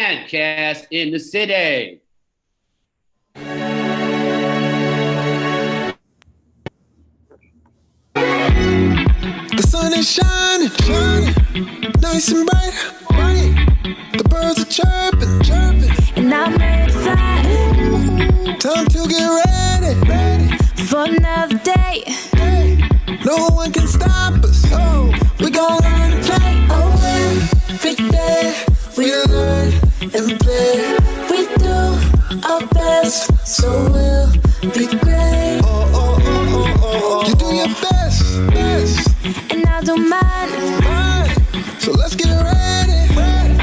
Cast in the City. The sun is shining, nice and bright. The birds are chirping, and I'm ready to fly. Time to get ready for another day. No one can stop us. We gon' learn to play. Every day we learn and play. We do our best, so we'll be great. You do your best, and I do mine. So let's get ready.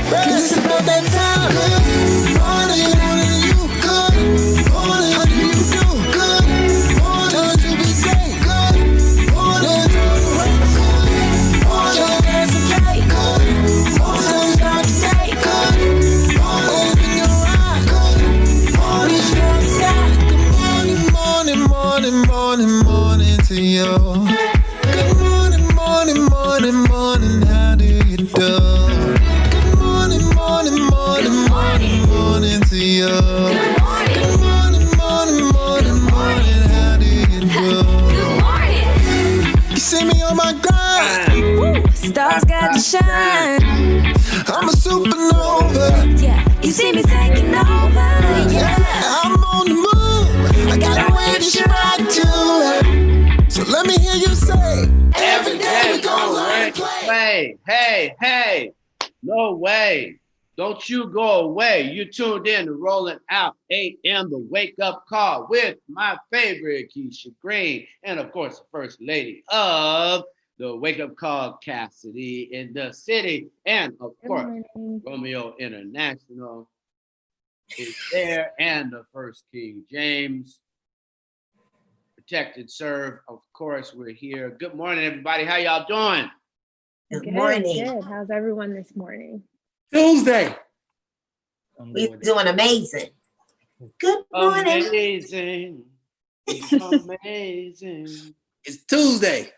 Cause it's about that time. Good morning, you. Good morning, how do you do? Good morning, time to be great. Good morning, time to wake. Good morning, Your dance and play. Good morning, Don't start today. Good morning, open your eyes. Good morning, reach for the sky. Good morning to you. Good morning, how do you do? Good morning to you. Good morning. Good morning, how do you do? Good morning. You see me on my grind. Woo. Stars got to shine. I'm a supernova. Yeah, you see me taking over. Yeah, I'm on the move. I got a way to strike to it. So let me hear you say, every day we gonna learn to play. Hey, no way. Don't you go away. You tuned in to Rolling Out AM, the Wake Up Call with my favorite Keisha Green, and of course, the First Lady of the Wake Up Call, Cassidy in the City, and of course, Romeo International is there, and the First King James. Protected Serve, of course, we're here. Good morning, everybody. How y'all doing? Good morning. Good. How's everyone this morning? Tuesday. We're doing amazing. Good morning. Amazing. It's amazing. It's Tuesday.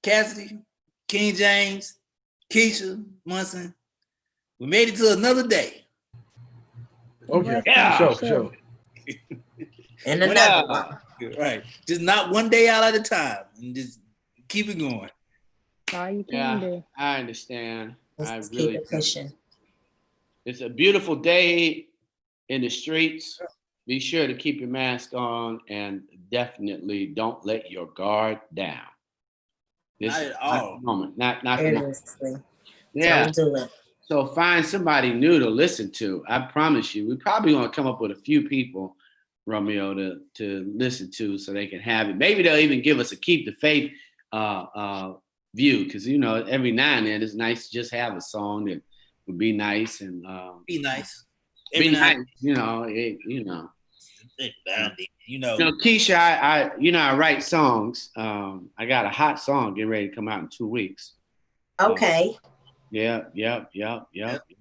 Cassidy, King James, Keisha, Munson. We made it to another day. Okay. Yeah. Sure. And another one. Right. Just not one day out at a time. And just keep it going. All you can do. I understand. Let's I keep really it pushing. It's a beautiful day in the streets. Be sure to keep your mask on and definitely don't let your guard down. This Not is at all. the moment. Not the moment. Seriously. Yeah. Don't do it. So find somebody new to listen to. I promise you, we're probably going to come up with a few people, Romeo, to listen to so they can have it. Maybe they'll even give us a Keep the Faith view, because every now and then it's nice to just have a song that would be nice and Be nice. be nice. Keisha, I write songs. I got a hot song getting ready to come out in 2 weeks. Okay. Yep.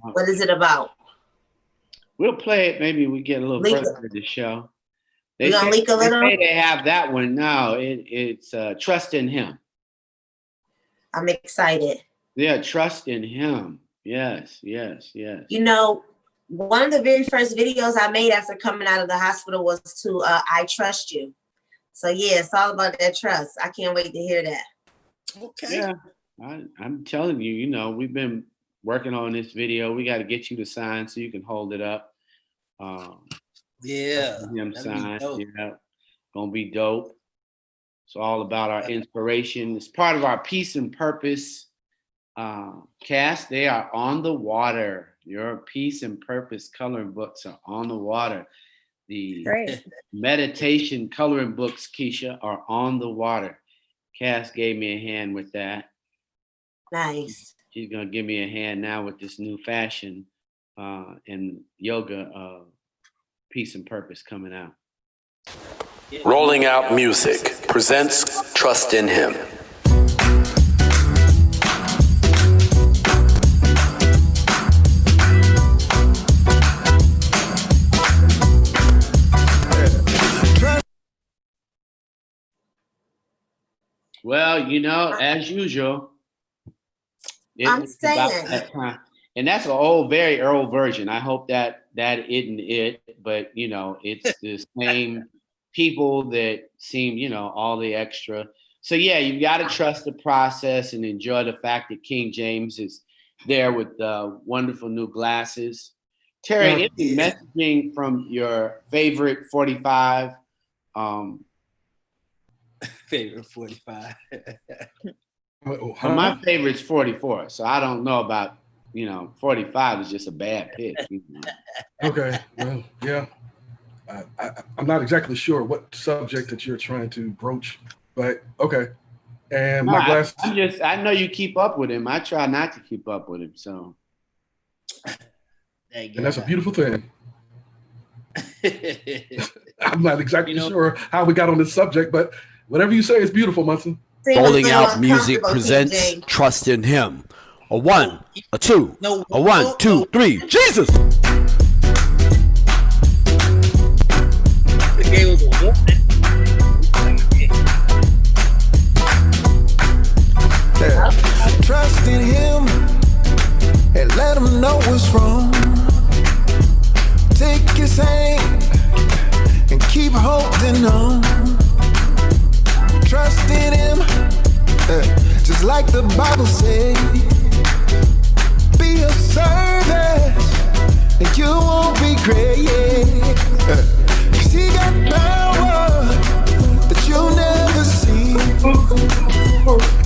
What is it about? We'll play it. Maybe we get a little further into the show. You gonna leak a little? They say they have that one now. It's Trust in Him. I'm excited. Yeah, Trust in Him. Yes. One of the very first videos I made after coming out of the hospital was to I Trust You. So yeah, it's all about that trust. I can't wait to hear that. Okay. Yeah, I'm telling you, we've been working on this video. We got to get you to sign so you can hold it up. Yeah. Him sign. Yeah, gonna be dope. It's all about our inspiration. It's part of our Peace and Purpose cast. They are on the water. Your Peace and Purpose coloring books are on the water. The meditation coloring books, Keisha, are on the water. Cass gave me a hand with that. Nice. She's gonna give me a hand now with this new fashion and yoga Peace and Purpose coming out. Rolling Out Music presents Trust in Him. Well, as usual, it and that's an old, very old version. I hope that isn't it, but you know, it's the same people that seem, you know, all the extra. So yeah, you've got to trust the process and enjoy the fact that King James is there with wonderful new glasses. Terry, any messaging from your favorite 45? Favorite 45. Well, my favorite's 44, so I don't know about, you know, 45 is just a bad pick. You know. Okay, well, yeah. I'm not exactly sure what subject that you're trying to broach, but okay. And my glasses. I know you keep up with him. I try not to keep up with him, so. And that's a beautiful thing. I'm not exactly sure how we got on this subject, but whatever you say is beautiful, Munson. Rolling Out Music presents Trust in Him. A 1, a 2, a 1, 2, 3. Jesus! Trust in him and let him know what's wrong. Take his hand and keep holding on. Trust in him, just like the Bible says. Be of service and you won't regret. Cause he got power that you'll never see.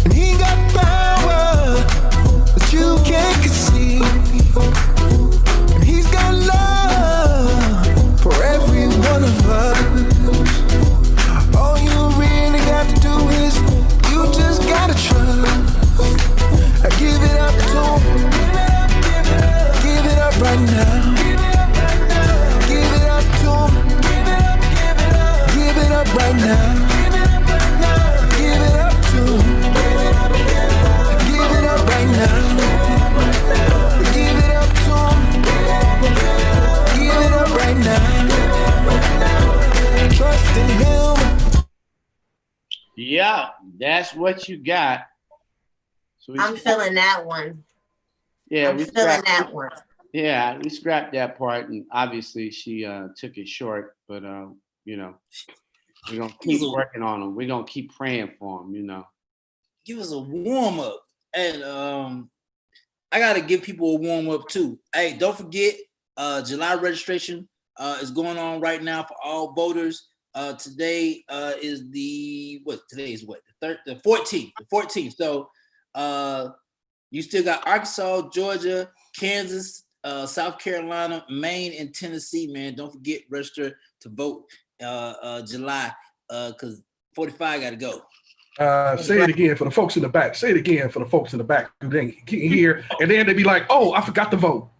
And he got power that you can't conceive. And he's got love for every one of us. All you really got to do is you just gotta trust. Give it up to him. Give it up right now. Give it up to him. Give it up right now. Give it up to him. Give it up right now. Give it up to him. Give it up right now. Trust in him. Yeah, that's what you got. So I'm feeling that one. Yeah, I'm feeling that one. Yeah, we scrapped that part, and obviously she took it short. But you know, we're gonna keep working on them. We're gonna keep praying for them. You know, give us a warm up, and I gotta give people a warm up too. Hey, don't forget, July registration is going on right now for all voters. Today is the what? Today is what? The 14th. The 14th. So you still got Arkansas, Georgia, Kansas, South Carolina, Maine, and Tennessee. Man, don't forget register to vote July because 45 got to go. Say it again for the folks in the back. Say it again for the folks in the back who didn't hear, and then they be like, "Oh, I forgot to vote."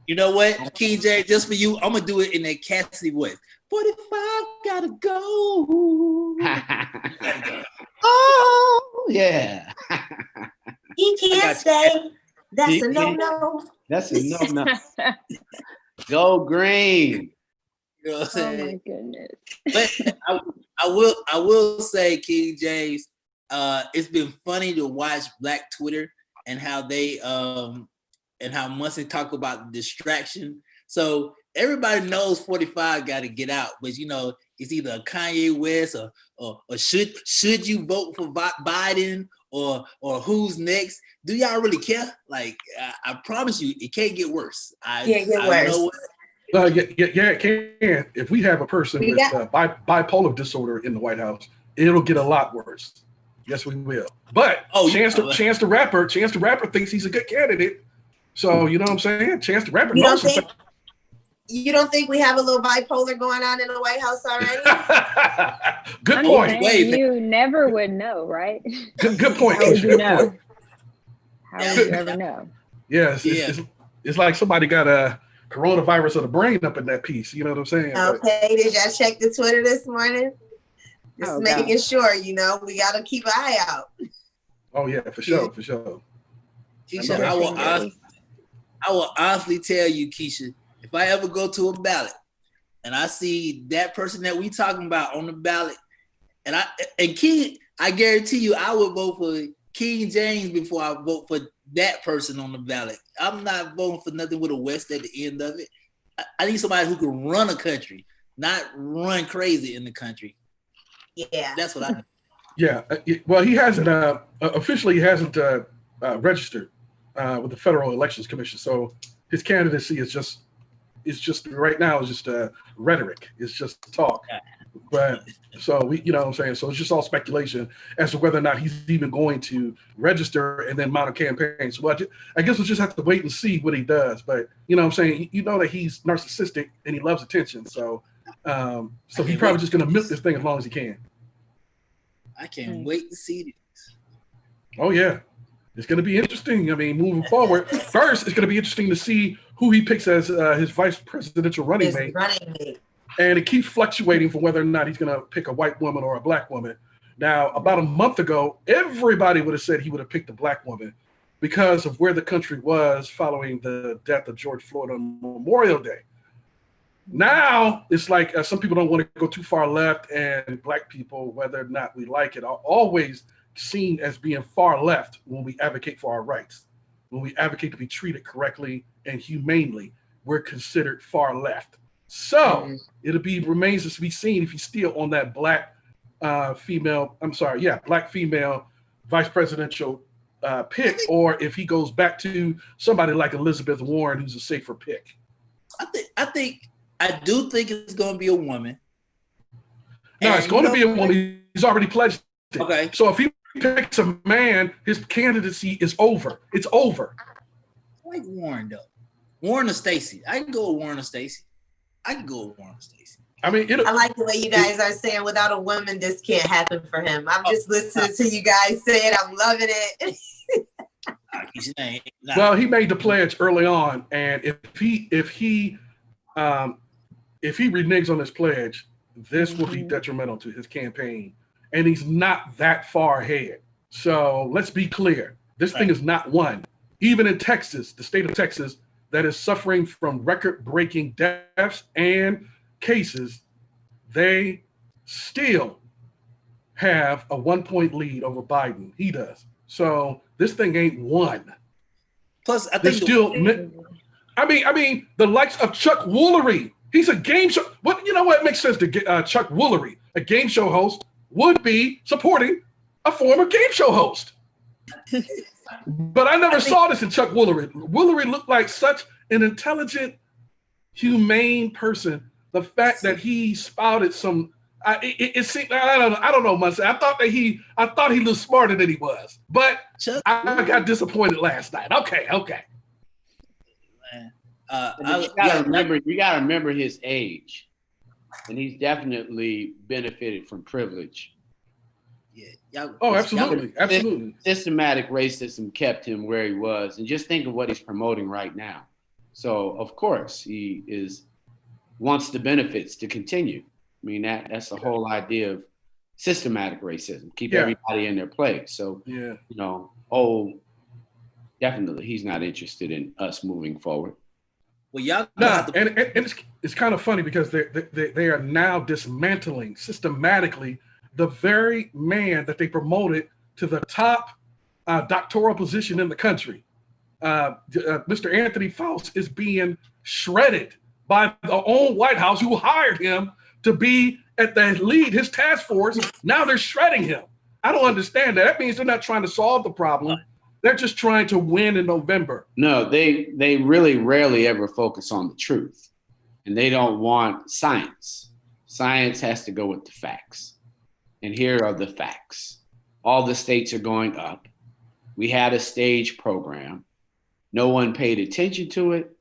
You know what, King J, just for you, I'm gonna do it in that Cassidy voice. 45 gotta go. Oh yeah. He can't stay. That's a no-no. That's a no-no. Go green. You know what I'm Oh saying? my goodness. But I will say, King James, it's been funny to watch Black Twitter and how they and how Munson talk about distraction. So everybody knows 45 got to get out, but you know it's either a Kanye West or should you vote for Biden or who's next? Do y'all really care? Like I promise you, it can't get worse. Can't get worse. Yeah, it can. If we have a person with bipolar disorder in the White House, it'll get a lot worse. Yes, we will. But Chance the Rapper thinks he's a good candidate. So you know what I'm saying? Chance the Rapper knows. You don't think we have a little bipolar going on in the White House already? Good point. You never would know, right? Good point. How would you know? How would you ever know? Yes, it's like somebody got a coronavirus of the brain up in that piece. You know what I'm saying? Okay, did y'all check the Twitter this morning? Just making sure, you know, we got to keep an eye out. Oh yeah, for sure. Keisha, I will honestly tell you, Keisha, if I ever go to a ballot and I see that person that we talking about on the ballot, I guarantee you I would vote for King James before I vote for that person on the ballot. I'm not voting for nothing with a West at the end of it. I need somebody who can run a country, not run crazy in the country. Yeah, that's what I. Yeah, well, he hasn't officially. He hasn't registered with the Federal Elections Commission, so his candidacy is just right now is just rhetoric. It's just talk. But so we, you know what I'm saying? So it's just all speculation as to whether or not he's even going to register and then mount a campaign. So I guess we'll just have to wait and see what he does. But you know what I'm saying? You know that he's narcissistic and he loves attention. So he's probably just going to milk this thing as long as he can. I can't wait to see this. Oh yeah, it's going to be interesting. I mean, moving forward, first it's going to be interesting to see who he picks as his vice presidential running mate. And it keeps fluctuating for whether or not he's going to pick a white woman or a black woman. Now, about a month ago, everybody would have said he would have picked a black woman because of where the country was following the death of George Floyd on Memorial Day. Now, it's like some people don't want to go too far left, and black people, whether or not we like it, are always seen as being far left when we advocate for our rights. When we advocate to be treated correctly and humanely, we're considered far left. So remains to be seen if he's still on that black female vice presidential pick, or if he goes back to somebody like Elizabeth Warren, who's a safer pick. I do think it's going to be a woman. No, it's going to be a woman. He's already pledged it. Okay. So if he picks a man, his candidacy is over. It's over. I like Warren though. Warren or Stacey. I can go with Warren or Stacey. I mean, I like the way you guys are saying without a woman, this can't happen for him. I'm just listening to you guys say it. I'm loving it. Well, he made the pledge early on, and if he reneges on his pledge, this will be detrimental to his campaign, and he's not that far ahead. So let's be clear: this thing is not won. Even in Texas, the state of Texas, that is suffering from record-breaking deaths and cases, they still have a 1-point lead over Biden. He does. So this thing ain't won. Plus, I think I mean, the likes of Chuck Woolery. He's a game show. What makes sense to get Chuck Woolery, a game show host, would be supporting a former game show host. But I never saw this in Chuck Woolery. Woolery looked like such an intelligent, humane person. The fact that he spouted some, it seemed, I don't know, Muncie. I thought he looked smarter than he was. But I got disappointed last night. Okay. You gotta remember his age, and he's definitely benefited from privilege. Absolutely. Systematic racism kept him where he was, and just think of what he's promoting right now. So of course he wants the benefits to continue. I mean that's the whole idea of systematic racism. Keep everybody in their place. So definitely he's not interested in us moving forward. Well, and it's kind of funny because they are now dismantling systematically the very man that they promoted to the top doctoral position in the country. Mr. Anthony Fauci is being shredded by the own White House, who hired him to be at the lead his task force. Now they're shredding him. I don't understand that. That means they're not trying to solve the problem. They're just trying to win in November. No, they really rarely ever focus on the truth, and they don't want science. Science has to go with the facts. And here are the facts. All the states are going up. We had a stage program. No one paid attention to it.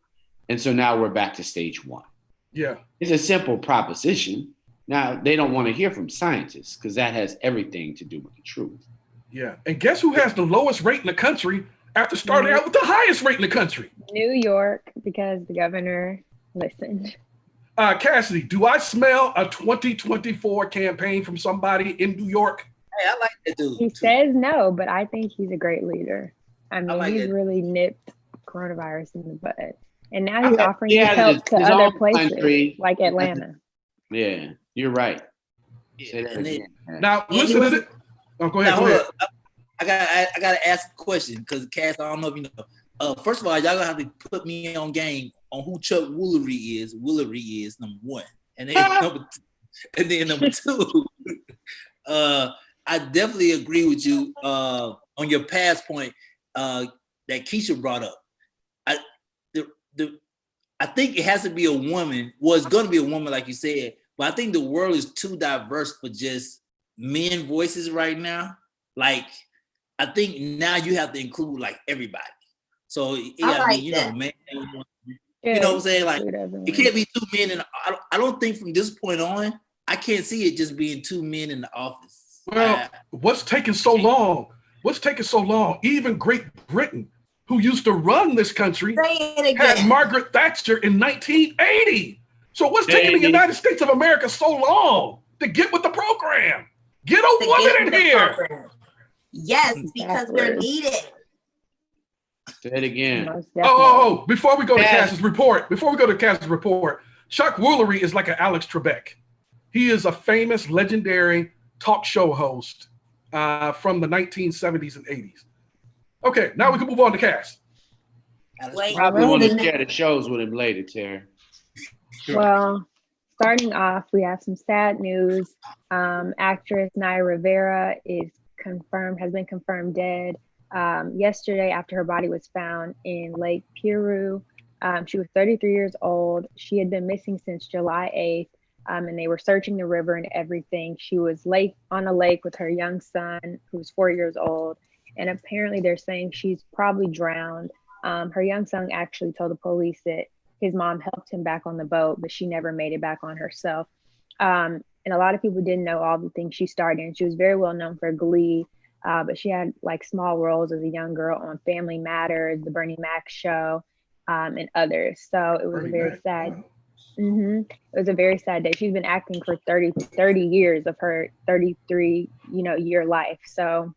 And so now we're back to stage one. Yeah. It's a simple proposition. Now, they don't want to hear from scientists because that has everything to do with the truth. Yeah. And guess who has the lowest rate in the country after starting out with the highest rate in the country? New York, because the governor listened. Cassidy, do I smell a 2024 campaign from somebody in New York? Hey, I like that dude. He says no, but I think he's a great leader. I mean, he's really nipped coronavirus in the bud. And now he's offering help to other places, like Atlanta. Yeah, you're right. Now, listen to it. Oh, go ahead. gotta ask a question because Cass, I don't know if you know. First of all, y'all gonna have to put me on game on who Chuck Woolery is. Woolery is number one, and then number two. I definitely agree with you on your past point that Keisha brought up. I think it has to be a woman. Well, it's going to be a woman, like you said, but I think the world is too diverse for just men voices right now. Like, I think now you have to include like everybody. So yeah, I mean, you know, man, you know what I'm saying? Like, it can't be two men, and I don't think from this point on, I can't see it just being two men in the office. Well, what's taking so long? What's taking so long? Even Great Britain, who used to run this country, had Margaret Thatcher in 1980. So what's taking the United States of America so long to get with the program? Get a woman in here. Program. Yes, because we're needed. Say it again. Oh, before we go to Cass's report, Chuck Woolery is like an Alex Trebek. He is a famous, legendary talk show host from the 1970s and 80s. Okay, now we can move on to Cass. Probably want to share the shows with him later, Terry. Well, starting off, we have some sad news. Actress Naya Rivera has been confirmed dead yesterday after her body was found in Lake Piru. She was 33 years old. She had been missing since July 8th, and they were searching the river and everything. She was on a lake with her young son, who was 4 years old, and apparently they're saying she's probably drowned. Her young son actually told the police that his mom helped him back on the boat, but she never made it back on herself. And a lot of people didn't know all the things she starred in. She was very well known for Glee, but she had like small roles as a young girl on Family Matters, The Bernie Mac Show, and others. So it was sad. It was a very sad day. She's been acting for 30 years of her 33, year life. So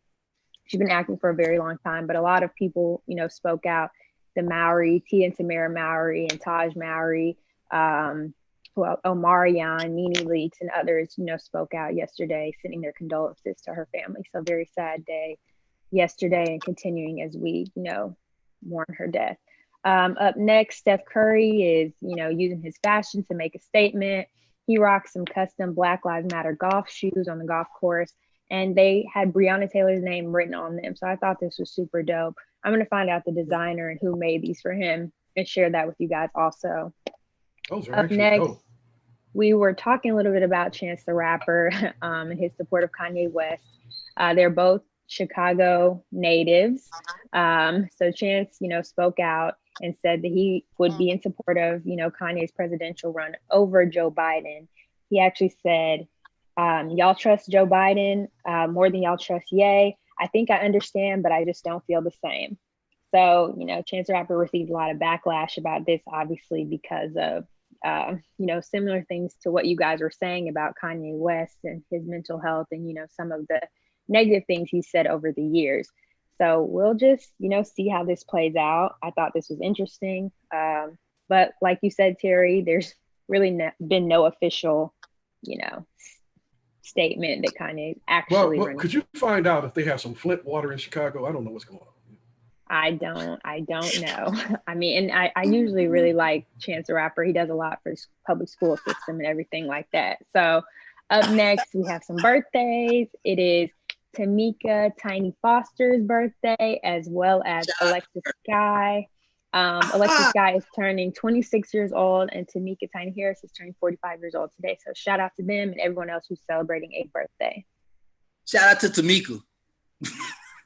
she's been acting for a very long time, but a lot of people, spoke out. The Mowry, Tia and Tamara Mowry, and Taj Mowry, Omarion, NeNe Leakes, and others, spoke out yesterday, sending their condolences to her family. So very sad day yesterday, and continuing as we, mourn her death. Up next, Steph Curry is, using his fashion to make a statement. He rocks some custom Black Lives Matter golf shoes on the golf course, and they had Breonna Taylor's name written on them. So I thought this was super dope. I'm going to find out the designer and who made these for him and share that with you guys also. Up next, we were talking a little bit about Chance the Rapper and his support of Kanye West. They're both Chicago natives. So Chance, spoke out and said that he would be in support of, Kanye's presidential run over Joe Biden. He actually said, y'all trust Joe Biden more than y'all trust Ye. I think I understand, but I just don't feel the same. So, Chance the Rapper received a lot of backlash about this, obviously, because of, similar things to what you guys were saying about Kanye West and his mental health and, some of the negative things he said over the years. So we'll just, see how this plays out. I thought this was interesting. But like you said, Terry, there's really been no official, statement that Kanye actually. Well, could you find out if they have some Flint water in Chicago? I don't know what's going on. I don't know. I mean, and I usually really like Chance the Rapper. He does a lot for the public school system and everything like that. So up next, we have some birthdays. It is Tamika Tiny Foster's birthday, as well as Alexis Sky. Alexis Sky is turning 26 years old, and Tamika Tiny Harris is turning 45 years old today. So shout out to them and everyone else who's celebrating a birthday. Shout out to Tamika.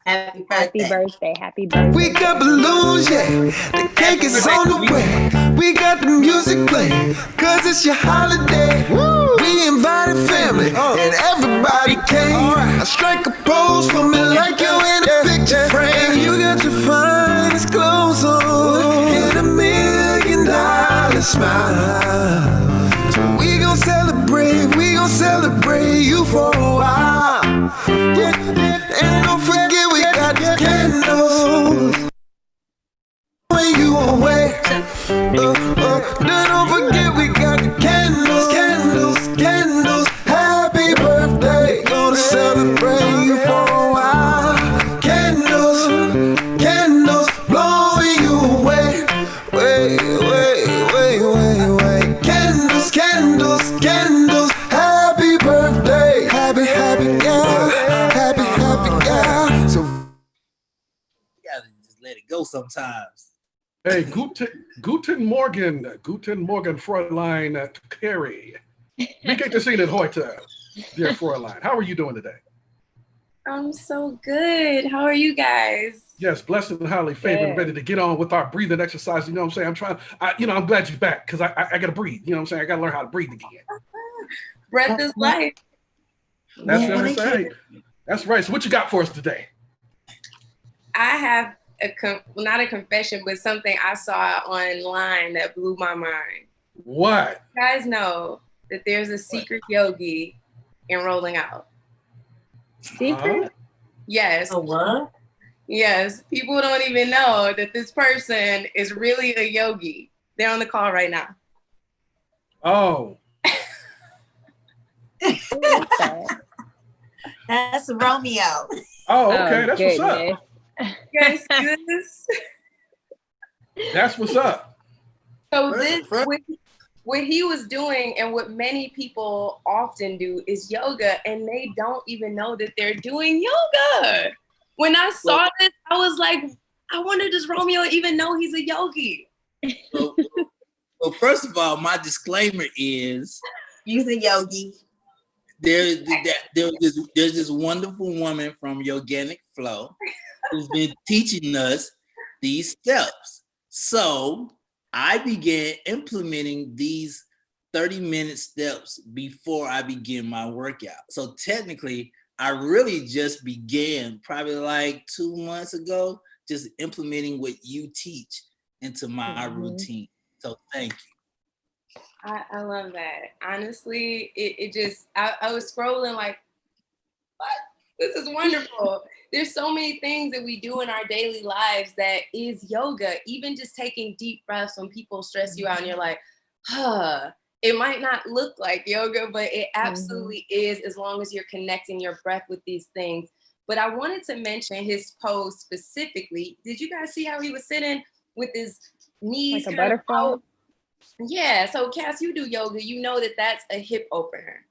Happy birthday. Happy birthday. We got balloons, yeah. The cake is on the way. We got the music playing, cause it's your holiday. Woo. We invited family, and everybody came. I strike a pose for me like you in a picture frame. You got your finest clothes on, and $1 million smile. So we gon' celebrate you for a while. And don't forget we got candles when you away. Don't forget we got the candles. Happy birthday, gonna celebrate you for a while. sometimes. Hey, guten Morgen, Fräulein Carrie. Wie geht es Ihnen heute, dear Fräulein? How are you doing today? I'm so good. How are you guys? Yes, blessed and highly favored, ready to get on with our breathing exercise. You know what I'm saying? I'm glad you're back because I got to breathe. You know what I'm saying? I got to learn how to breathe again. Breath is life. That's what I'm saying. That's right. So what you got for us today? I have not a confession, but something I saw online that blew my mind. What? You guys know that there's a secret yogi in Rolling Out. Secret? Yes. Oh, what? Yes. People don't even know that this person is really a yogi. They're on the call right now. Oh. That's Romeo. Oh, okay. That's goodness. What's up. You guys see this? That's what's up. So what he was doing and what many people often do is yoga, and they don't even know that they're doing yoga. When I saw this, I was like, I wonder, does Romeo even know he's a yogi? Well, first of all, my disclaimer is he's a yogi. There's this wonderful woman from Yoganic Flow who's been teaching us these steps. So I began implementing these 30-minute steps before I begin my workout. So technically, I really just began probably like 2 months ago, just implementing what you teach into my routine. So thank you. I love that. Honestly, it just, I was scrolling like, what? This is wonderful. There's so many things that we do in our daily lives that is yoga. Even just taking deep breaths when people stress you out and you're like, it might not look like yoga, but it absolutely is, as long as you're connecting your breath with these things. But I wanted to mention his pose specifically. Did you guys see how he was sitting with his knees like a butterfly? Yeah, so Cass, you do yoga, you know that that's a hip opener.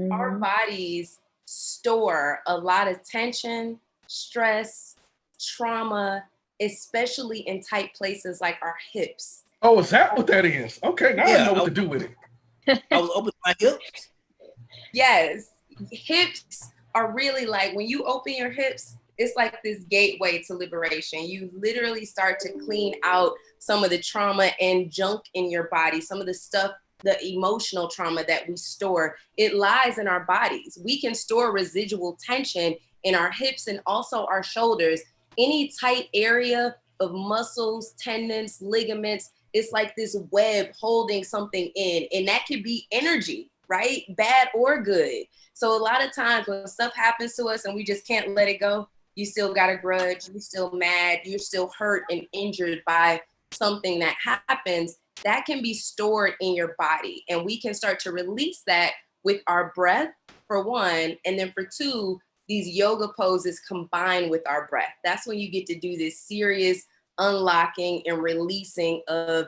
Our bodies store a lot of tension, stress, trauma, especially in tight places like our hips. Oh, is that what that is? Okay, now I know what to do with it. I was opening my hips. Yes, hips are really like, when you open your hips, it's like this gateway to liberation. You literally start to clean out some of the trauma and junk in your body, some of the stuff, the emotional trauma that we store. It lies in our bodies. We can store residual tension in our hips and also our shoulders. Any tight area of muscles, tendons, ligaments, it's like this web holding something in, and that could be energy, right? Bad or good. So a lot of times when stuff happens to us and we just can't let it go, you still got a grudge, you're still mad, you're still hurt and injured by something that happens, that can be stored in your body. And we can start to release that with our breath, for one, and then for two, these yoga poses combined with our breath. That's when you get to do this serious unlocking and releasing of,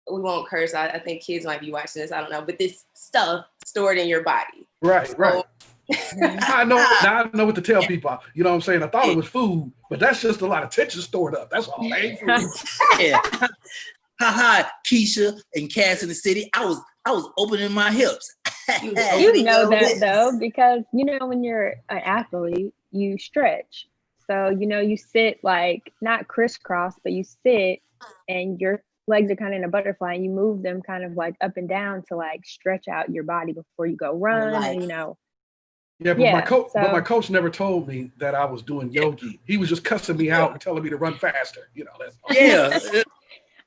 we won't curse, I think kids might be watching this, I don't know, but this stuff stored in your body. Right. I know what to tell Yeah. people. You know what I'm saying? I thought it was food, but that's just a lot of tension stored up. That's all. Ain't food. Yeah. Keisha and Cass in the city. I was opening my hips. You know that though, because when you're an athlete, you stretch. So you sit like not crisscross, but you sit and your legs are kind of in a butterfly and you move them kind of like up and down to like stretch out your body before you go run. And, Yeah, but my coach never told me that I was doing yogi. He was just cussing me out and telling me to run faster. That's all. Yeah.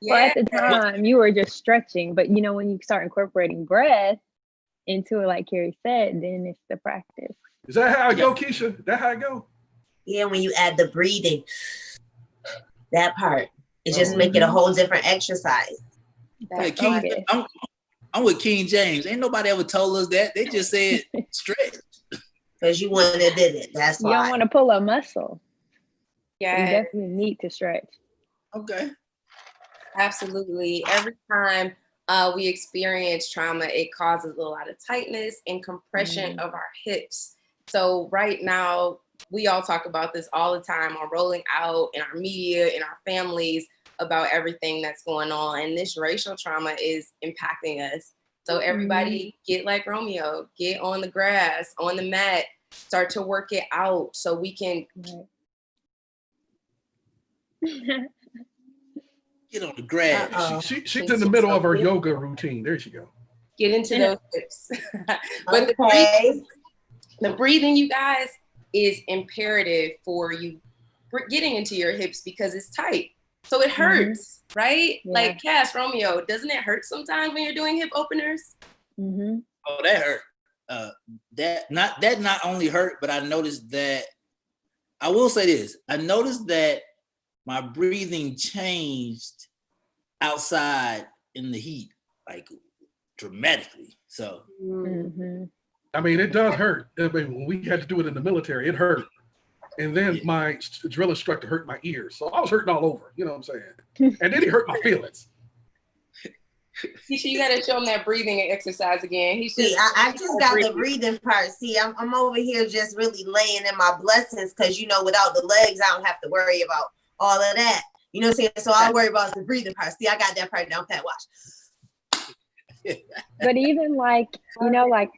Well, at the time you were just stretching, but when you start incorporating breath into it, like Carrie said, then it's the practice. Is that how I go, Keisha? That how I go? Yeah, when you add the breathing, that part, it just make it a whole different exercise. Hey, I'm with King James. Ain't nobody ever told us that. They just said stretch. Because you want to did it. That's why. You don't want to pull a muscle. Yeah. You definitely need to stretch. Okay. Absolutely. Every time we experience trauma, it causes a lot of tightness and compression of our hips. So right now, we all talk about this all the time on Rolling Out, in our media, in our families, about everything that's going on. And this racial trauma is impacting us. So everybody get like Romeo, get on the grass, on the mat, start to work it out so we can get on the grass. She's in the middle of her yoga routine. There she go. Get into those hips. But the breathing, you guys, is imperative for you getting into your hips because it's tight. So it hurts, right? Yeah. Like Cass, Romeo, doesn't it hurt sometimes when you're doing hip openers? Oh, that hurt. That not only hurt, but I noticed that, I will say this, I noticed that my breathing changed outside in the heat, like dramatically. So I mean, it does hurt. I mean, when we had to do it in the military, it hurt. And then my drill instructor hurt my ears. So I was hurting all over, you know what I'm saying? And then he hurt my feelings. Keisha, you gotta show him that breathing exercise again. I just got the breathing part. See, I'm over here just really laying in my blessings because, you know, without the legs, I don't have to worry about all of that. You know what I'm saying? So I worry about the breathing part. See, I got that part down pat. Watch. But even like, you know, like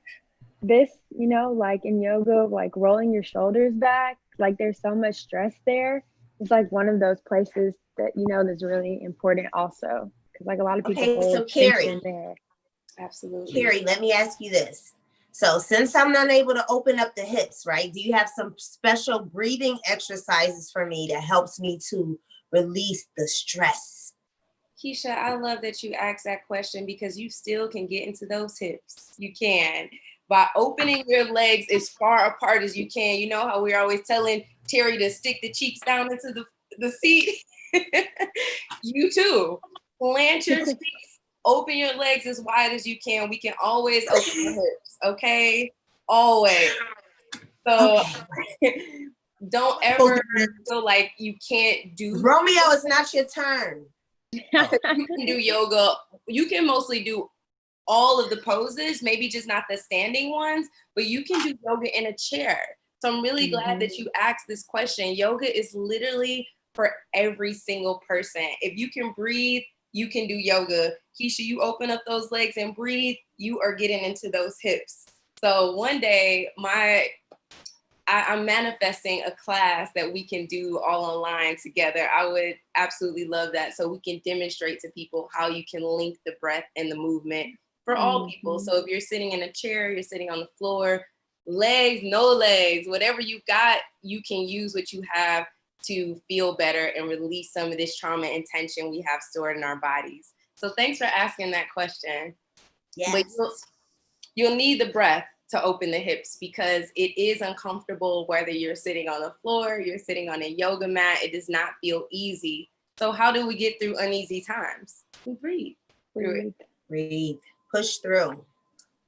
this, you know, like in yoga, like rolling your shoulders back, like there's so much stress there. It's like one of those places that, you know, that's really important also. Because like a lot of people hold tension there. Absolutely. Carrie, let me ask you this. So since I'm not able to open up the hips, right? Do you have some special breathing exercises for me that helps me to release the stress? Keisha, I love that you asked that question because you still can get into those hips. You can. By opening your legs as far apart as you can. You know how we're always telling Terry to stick the cheeks down into the seat? You too. Plant your cheeks, open your legs as wide as you can. We can always open the hips, okay? Always. So don't ever feel like you can't do. Romeo, it's not your turn. You can do yoga. You can mostly do all of the poses, maybe just not the standing ones, but you can do yoga in a chair. So I'm really glad that you asked this question. Yoga is literally for every single person. If you can breathe, you can do yoga. Keisha, you open up those legs and breathe, you are getting into those hips. So one day, I'm manifesting a class that we can do all online together. I would absolutely love that. So we can demonstrate to people how you can link the breath and the movement for all people. So if you're sitting in a chair, you're sitting on the floor, legs, no legs, whatever you got, you can use what you have to feel better and release some of this trauma and tension we have stored in our bodies. So thanks for asking that question. Yes. But you'll need the breath to open the hips because it is uncomfortable whether you're sitting on the floor, you're sitting on a yoga mat, it does not feel easy. So how do we get through uneasy times? We breathe through it. Breathe, push through.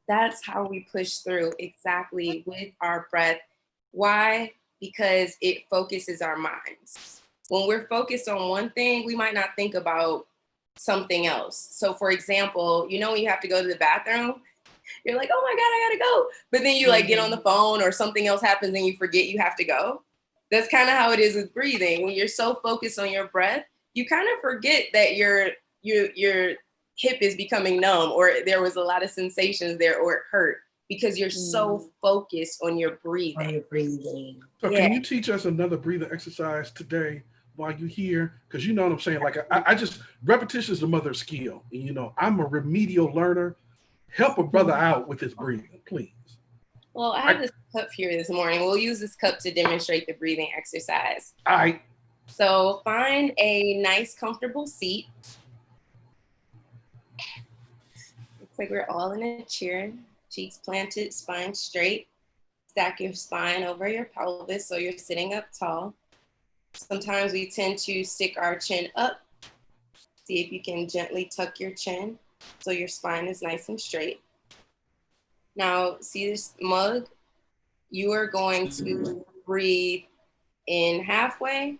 That's how we push through, exactly, with our breath. Why? Because it focuses our minds. When we're focused on one thing, we might not think about something else. So for example, you know, when you have to go to the bathroom, you're like, oh my God, I gotta go. But then you like get on the phone or something else happens and you forget you have to go. That's kind of how it is with breathing. When you're so focused on your breath, you kind of forget that your hip is becoming numb or there was a lot of sensations there or it hurt. Because you're so focused on your breathing. So can you teach us another breathing exercise today while you're here? Because you know what I'm saying? Like I just, repetition is the mother of skill. And you know, I'm a remedial learner. Help a brother out with his breathing, please. Well, I have this cup here this morning. We'll use this cup to demonstrate the breathing exercise. All right. So find a nice, comfortable seat. Looks like we're all in a chair. Cheeks planted, spine straight. Stack your spine over your pelvis so you're sitting up tall. Sometimes we tend to stick our chin up. See if you can gently tuck your chin so your spine is nice and straight. Now, see this mug? You are going to breathe in halfway,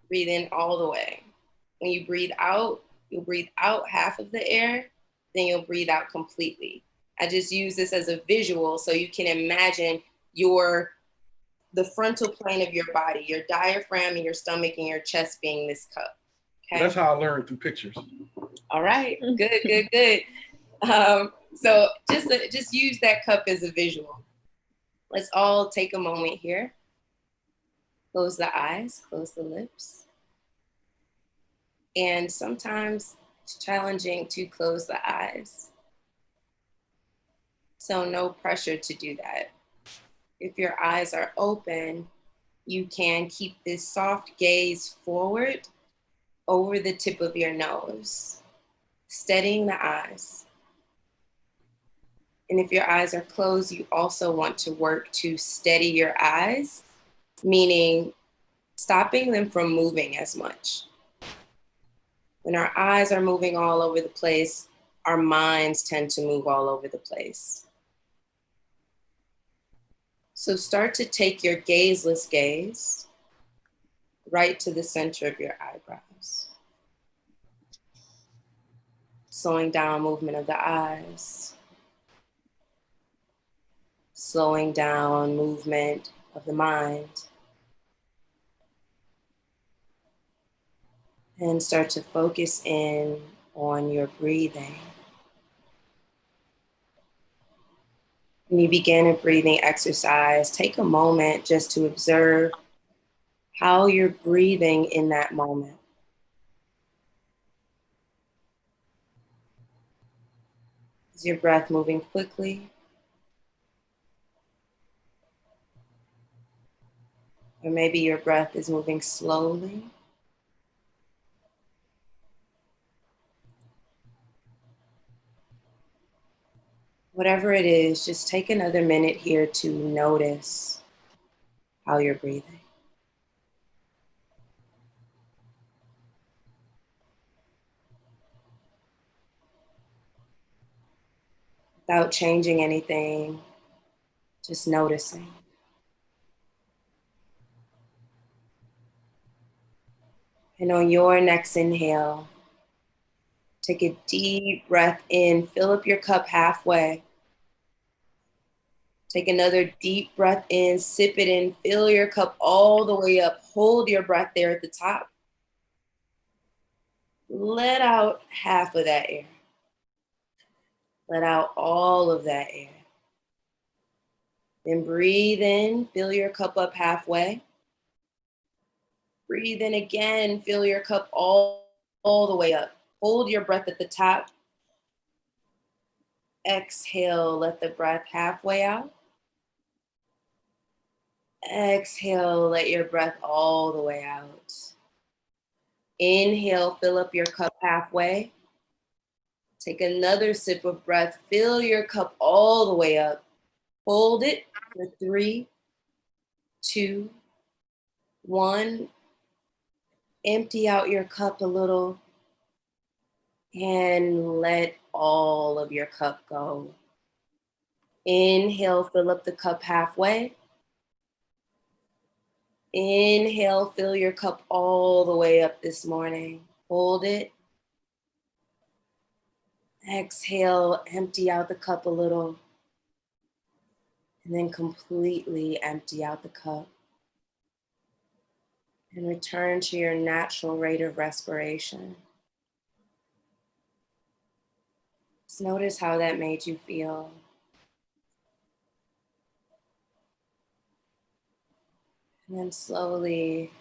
breathe in all the way. When you breathe out, you'll breathe out half of the air, then you'll breathe out completely. I just use this as a visual so you can imagine your the frontal plane of your body, your diaphragm and your stomach and your chest being this cup. Okay. That's how I learned through pictures. All right, good. So just use that cup as a visual. Let's all take a moment here. Close the eyes, close the lips. And sometimes it's challenging to close the eyes. So no pressure to do that. If your eyes are open, you can keep this soft gaze forward over the tip of your nose, steadying the eyes. And if your eyes are closed, you also want to work to steady your eyes, meaning stopping them from moving as much. When our eyes are moving all over the place, our minds tend to move all over the place. So start to take your gazeless gaze right to the center of your eyebrows. Slowing down movement of the eyes. Slowing down movement of the mind. And start to focus in on your breathing. When you begin a breathing exercise, take a moment just to observe how you're breathing in that moment. Is your breath moving quickly? Or maybe your breath is moving slowly? Whatever it is, just take another minute here to notice how you're breathing. Without changing anything, just noticing. And on your next inhale, take a deep breath in, fill up your cup halfway. Take another deep breath in, sip it in, fill your cup all the way up. Hold your breath there at the top. Let out half of that air. Let out all of that air. Then breathe in, fill your cup up halfway. Breathe in again, fill your cup all the way up. Hold your breath at the top. Exhale, let the breath halfway out. Exhale, let your breath all the way out. Inhale, fill up your cup halfway. Take another sip of breath, fill your cup all the way up. Hold it for 3, 2, 1. Empty out your cup a little and let all of your cup go. Inhale, fill up the cup halfway. Inhale, fill your cup all the way up this morning. Hold it. Exhale, empty out the cup a little. And then completely empty out the cup. And return to your natural rate of respiration. Just notice how that made you feel. And then slowly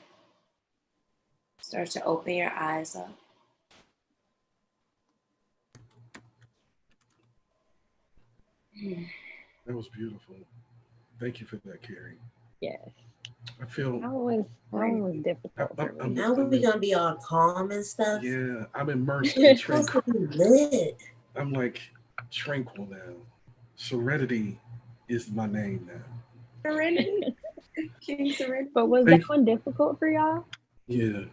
start to open your eyes up. That was beautiful. Thank you for that, Carrie. Yes. I feel that was difficult. Now we're gonna be all calm and stuff. Yeah, I'm immersed in tranquil. Lit. I'm like tranquil now. Serenity is my name now. Serenity. King Serenity. But was that one difficult for y'all? Yeah.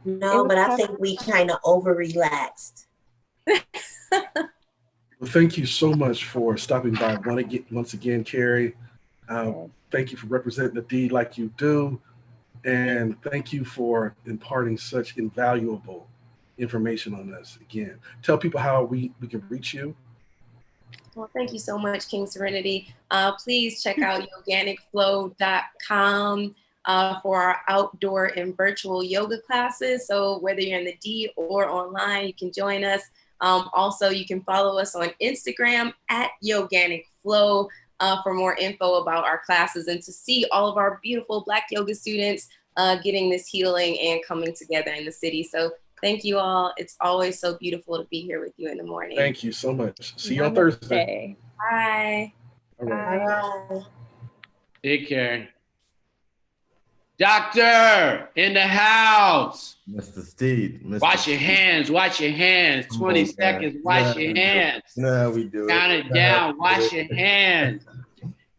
No, but I think we kind of over relaxed. Well, thank you so much for stopping by once again, Carrie. Thank you for representing the D like you do. And thank you for imparting such invaluable information on us again. Tell people how we can reach you. Well, thank you so much, King Serenity. Please check out yoganicflow.com for our outdoor and virtual yoga classes. So whether you're in the D or online, you can join us. Also, you can follow us on Instagram at yoganicflow for more info about our classes and to see all of our beautiful Black yoga students getting this healing and coming together in the city. So thank you all. It's always so beautiful to be here with you in the morning. Thank you so much. See you on Thursday. Bye. All right. Bye. Take care. Doctor in the house. Mr. Steed. Wash your hands. Wash your hands. 20 seconds. Wash your hands. No, we do. Count it down. Wash your hands.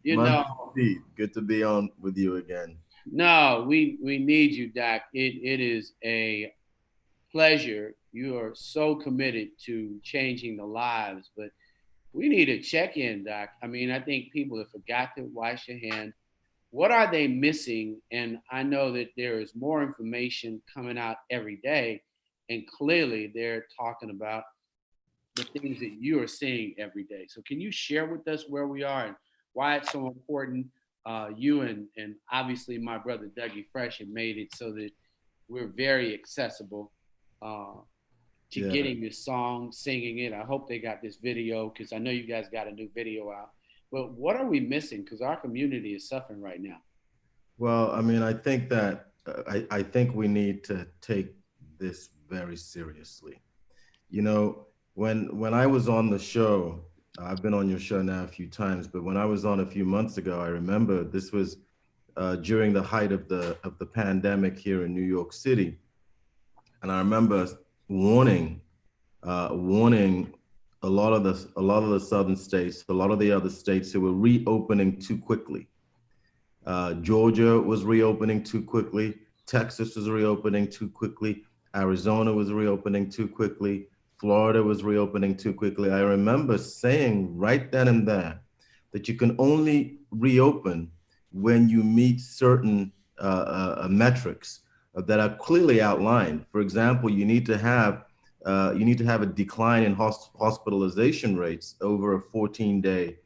You know. Steed, good to be on with you again. No, we need you, Doc. It is a pleasure. You are so committed to changing the lives, but we need a check-in, Doc. I mean, I think people have forgot to wash your hands. What are they missing? And I know that there is more information coming out every day, and clearly they're talking about the things that you are seeing every day. So can you share with us where we are and why it's so important? You and obviously my brother Dougie Fresh have made it so that we're very accessible to getting this song, singing it. I hope they got this video because I know you guys got a new video out. But what are we missing? Because our community is suffering right now. Well, I mean, I think that I think we need to take this very seriously. You know, when I was on the show, I've been on your show now a few times, but when I was on a few months ago, I remember this was during the height of the pandemic here in New York City, and I remember warning a lot of the southern states, a lot of the other states who were reopening too quickly. Georgia was reopening too quickly. Texas was reopening too quickly. Arizona was reopening too quickly. Florida was reopening too quickly. I remember saying right then and there that you can only reopen when you meet certain metrics that are clearly outlined. For example, you need to have a decline in hospitalization rates over a 14-day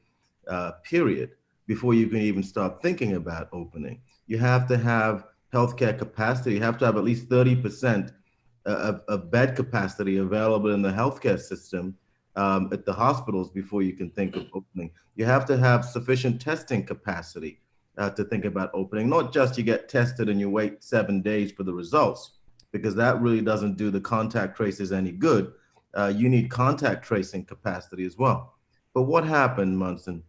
period before you can even start thinking about opening. You have to have healthcare capacity. You have to have at least 30% of bed capacity available in the healthcare system at the hospitals before you can think of opening. You have to have sufficient testing capacity to think about opening, not just you get tested and you wait 7 days for the results, because that really doesn't do the contact traces any good. You need contact tracing capacity as well. But what happened, Munson?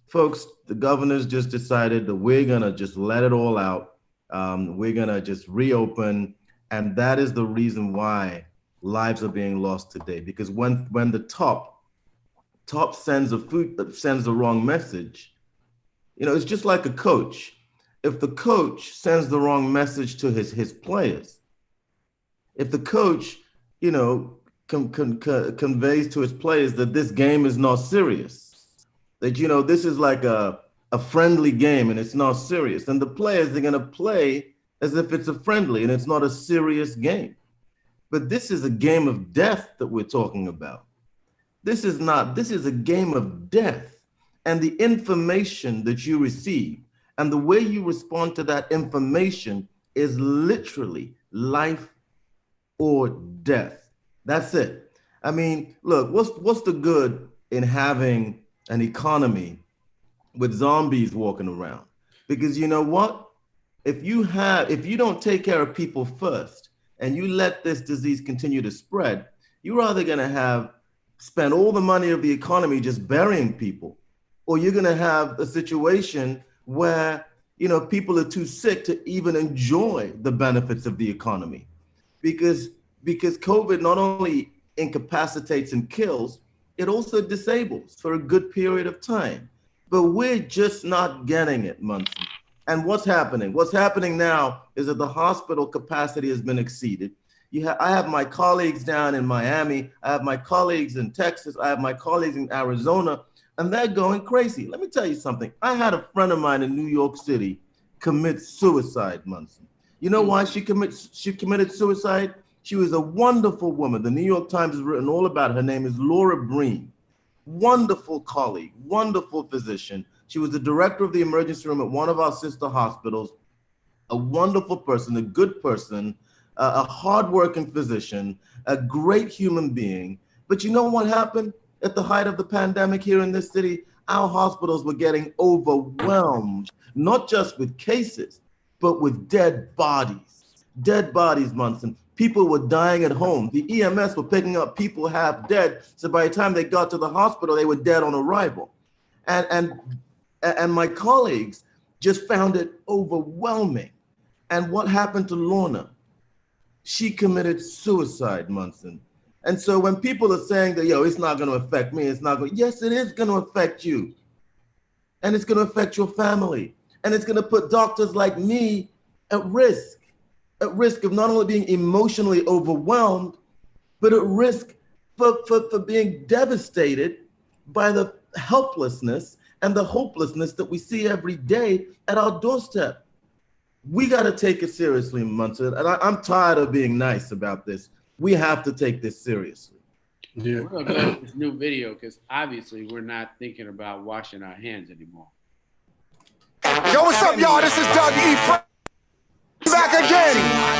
Folks, the governors just decided that we're gonna just let it all out. We're gonna just reopen. And that is the reason why lives are being lost today. Because when the top sends the wrong message, you know, it's just like a coach. If the coach sends the wrong message to his players, if the coach, you know, conveys to his players that this game is not serious, that, you know, this is like a friendly game and it's not serious, then the players are gonna play as if it's a friendly and it's not a serious game. But this is a game of death that we're talking about. This is a game of death. And the information that you receive and the way you respond to that information is literally life or death. That's it. I mean, look, what's the good in having an economy with zombies walking around? Because you know what? If you don't take care of people first and you let this disease continue to spread, you're either gonna spend all the money of the economy just burying people, or you're gonna have a situation where, you know, people are too sick to even enjoy the benefits of the economy. Because COVID not only incapacitates and kills, it also disables for a good period of time. But we're just not getting it, Munson. And what's happening? What's happening now is that the hospital capacity has been exceeded. I have my colleagues down in Miami, I have my colleagues in Texas, I have my colleagues in Arizona, and they're going crazy. Let me tell you something. I had a friend of mine in New York City commit suicide, Munson. You know why she committed suicide? She was a wonderful woman. The New York Times has written all about her. Her name is Laura Breen. wonderful colleague, wonderful physician. She was the director of the emergency room at one of our sister hospitals, a wonderful person, a good person, a hardworking physician, a great human being. But you know what happened at the height of the pandemic here in this city? Our hospitals were getting overwhelmed, not just with cases, but with dead bodies. Dead bodies, Munson. People were dying at home. The EMS were picking up people half dead. So by the time they got to the hospital, they were dead on arrival. And my colleagues just found it overwhelming. And what happened to Lorna? She committed suicide, Munson. And so when people are saying that, it's not going to affect me, it's not going, yes, it is going to affect you. And it's going to affect your family. And it's going to put doctors like me at risk of not only being emotionally overwhelmed, but at risk for being devastated by the helplessness and the hopelessness that we see every day at our doorstep. We got to take it seriously, Munson. And I'm tired of being nice about this. We have to take this seriously. Yeah. We're going to go to this new video because obviously we're not thinking about washing our hands anymore. Yo, what's up, y'all? This is Doug E. Back again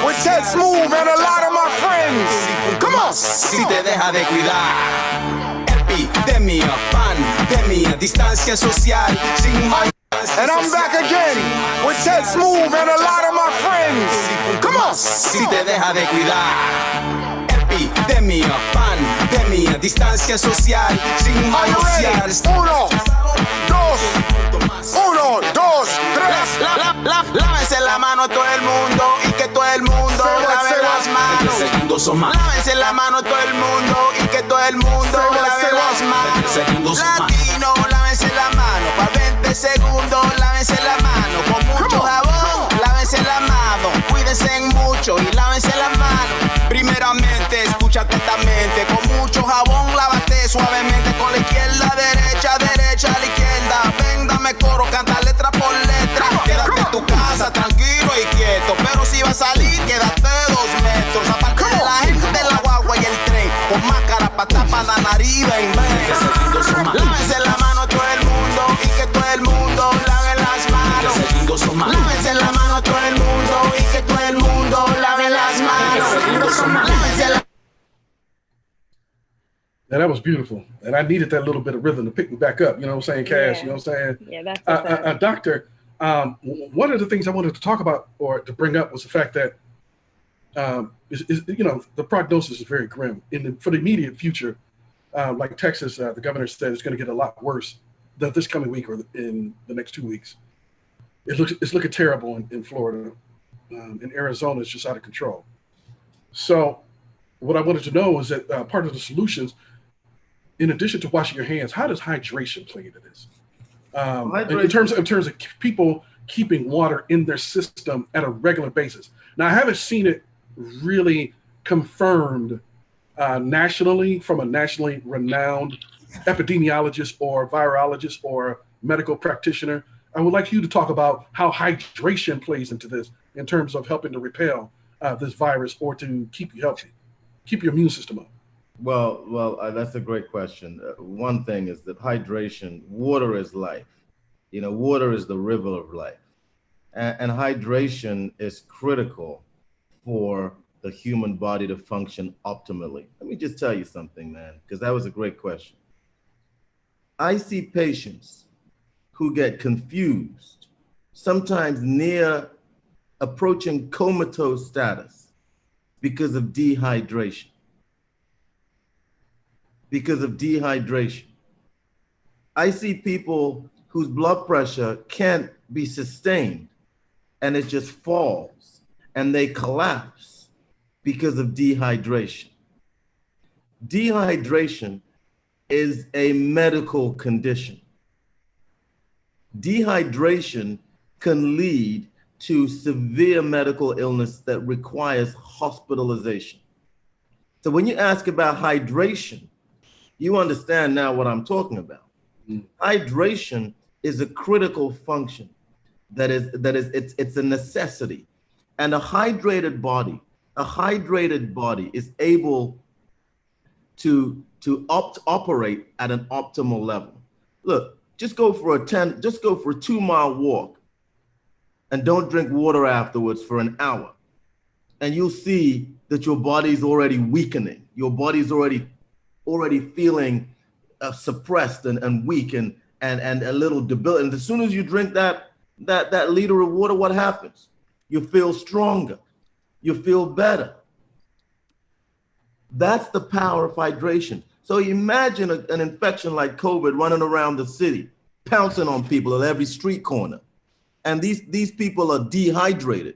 with Ted Smooth and a lot of my friends. Come on. Si te deja de cuidar. Epidemia, pandemia, distancia social, sin más. And I'm back again with Ted Smooth and a lot of my friends. Come on. Si te deja de cuidar. Epidemia, pandemia, distancia social, sin manosear. Uno, dos, tres. Lávense la mano todo el mundo y que todo el mundo lave las manos. Lávense la mano todo el mundo y que todo el mundo lave las manos. Latino, lávense la mano. Pa' 20 segundos, lávense la mano. Con mucho jabón, lávense la mano. Cuídense mucho y lávense la mano. Primeramente, escucha atentamente. Con mucho jabón, lávate suavemente. Con la izquierda, derecha, a la izquierda. Ven, dame coro, canta letra por letra. Quédate en tu casa, tranquilo y quieto. Pero si vas a salir, quédate 2 metros. Aparte de la gente de la guagua y el tren. Con máscara pa' tapar la nariz, ven. Lávense la mano a todo el mundo y que todo el mundo lave las manos. Lávense la mano a todo el mundo y que todo el mundo lave las manos. Lávense la Yeah, that was beautiful. And I needed that little bit of rhythm to pick me back up. You know what I'm saying, Cash? Yeah. You know what I'm saying? Yeah, that's Doctor, one of the things I wanted to talk about or to bring up was the fact that, the prognosis is very grim. For the immediate future, like Texas, the governor said it's going to get a lot worse this coming week or in the next 2 weeks. It's looking terrible in Florida. In Arizona, it's just out of control. So what I wanted to know is that part of the solutions, in addition to washing your hands, how does hydration play into this? In terms of people keeping water in their system at a regular basis. Now, I haven't seen it really confirmed nationally from a nationally renowned epidemiologist or virologist or medical practitioner. I would like you to talk about how hydration plays into this in terms of helping to repel this virus or to keep you healthy, keep your immune system up. Well, that's a great question. One thing is that hydration, water is life. Water is the river of life. And hydration is critical for the human body to function optimally. Let me just tell you something, man, because that was a great question. I see patients who get confused, sometimes near approaching comatose status because of dehydration. I see people whose blood pressure can't be sustained and it just falls and they collapse because of dehydration. Dehydration is a medical condition. Dehydration can lead to severe medical illness that requires hospitalization. So when you ask about hydration, you understand now what I'm talking about. Hydration is a critical function. It's a necessity. And a hydrated body is able to to operate at an optimal level. Look, just go for a 2-mile walk and don't drink water afterwards for an hour. And you'll see that your body's already weakening. Your body's already feeling suppressed and weak and a little debilitated. And as soon as you drink that liter of water, what happens? You feel stronger. You feel better. That's the power of hydration. So imagine an infection like COVID running around the city, pouncing on people at every street corner. And these people are dehydrated.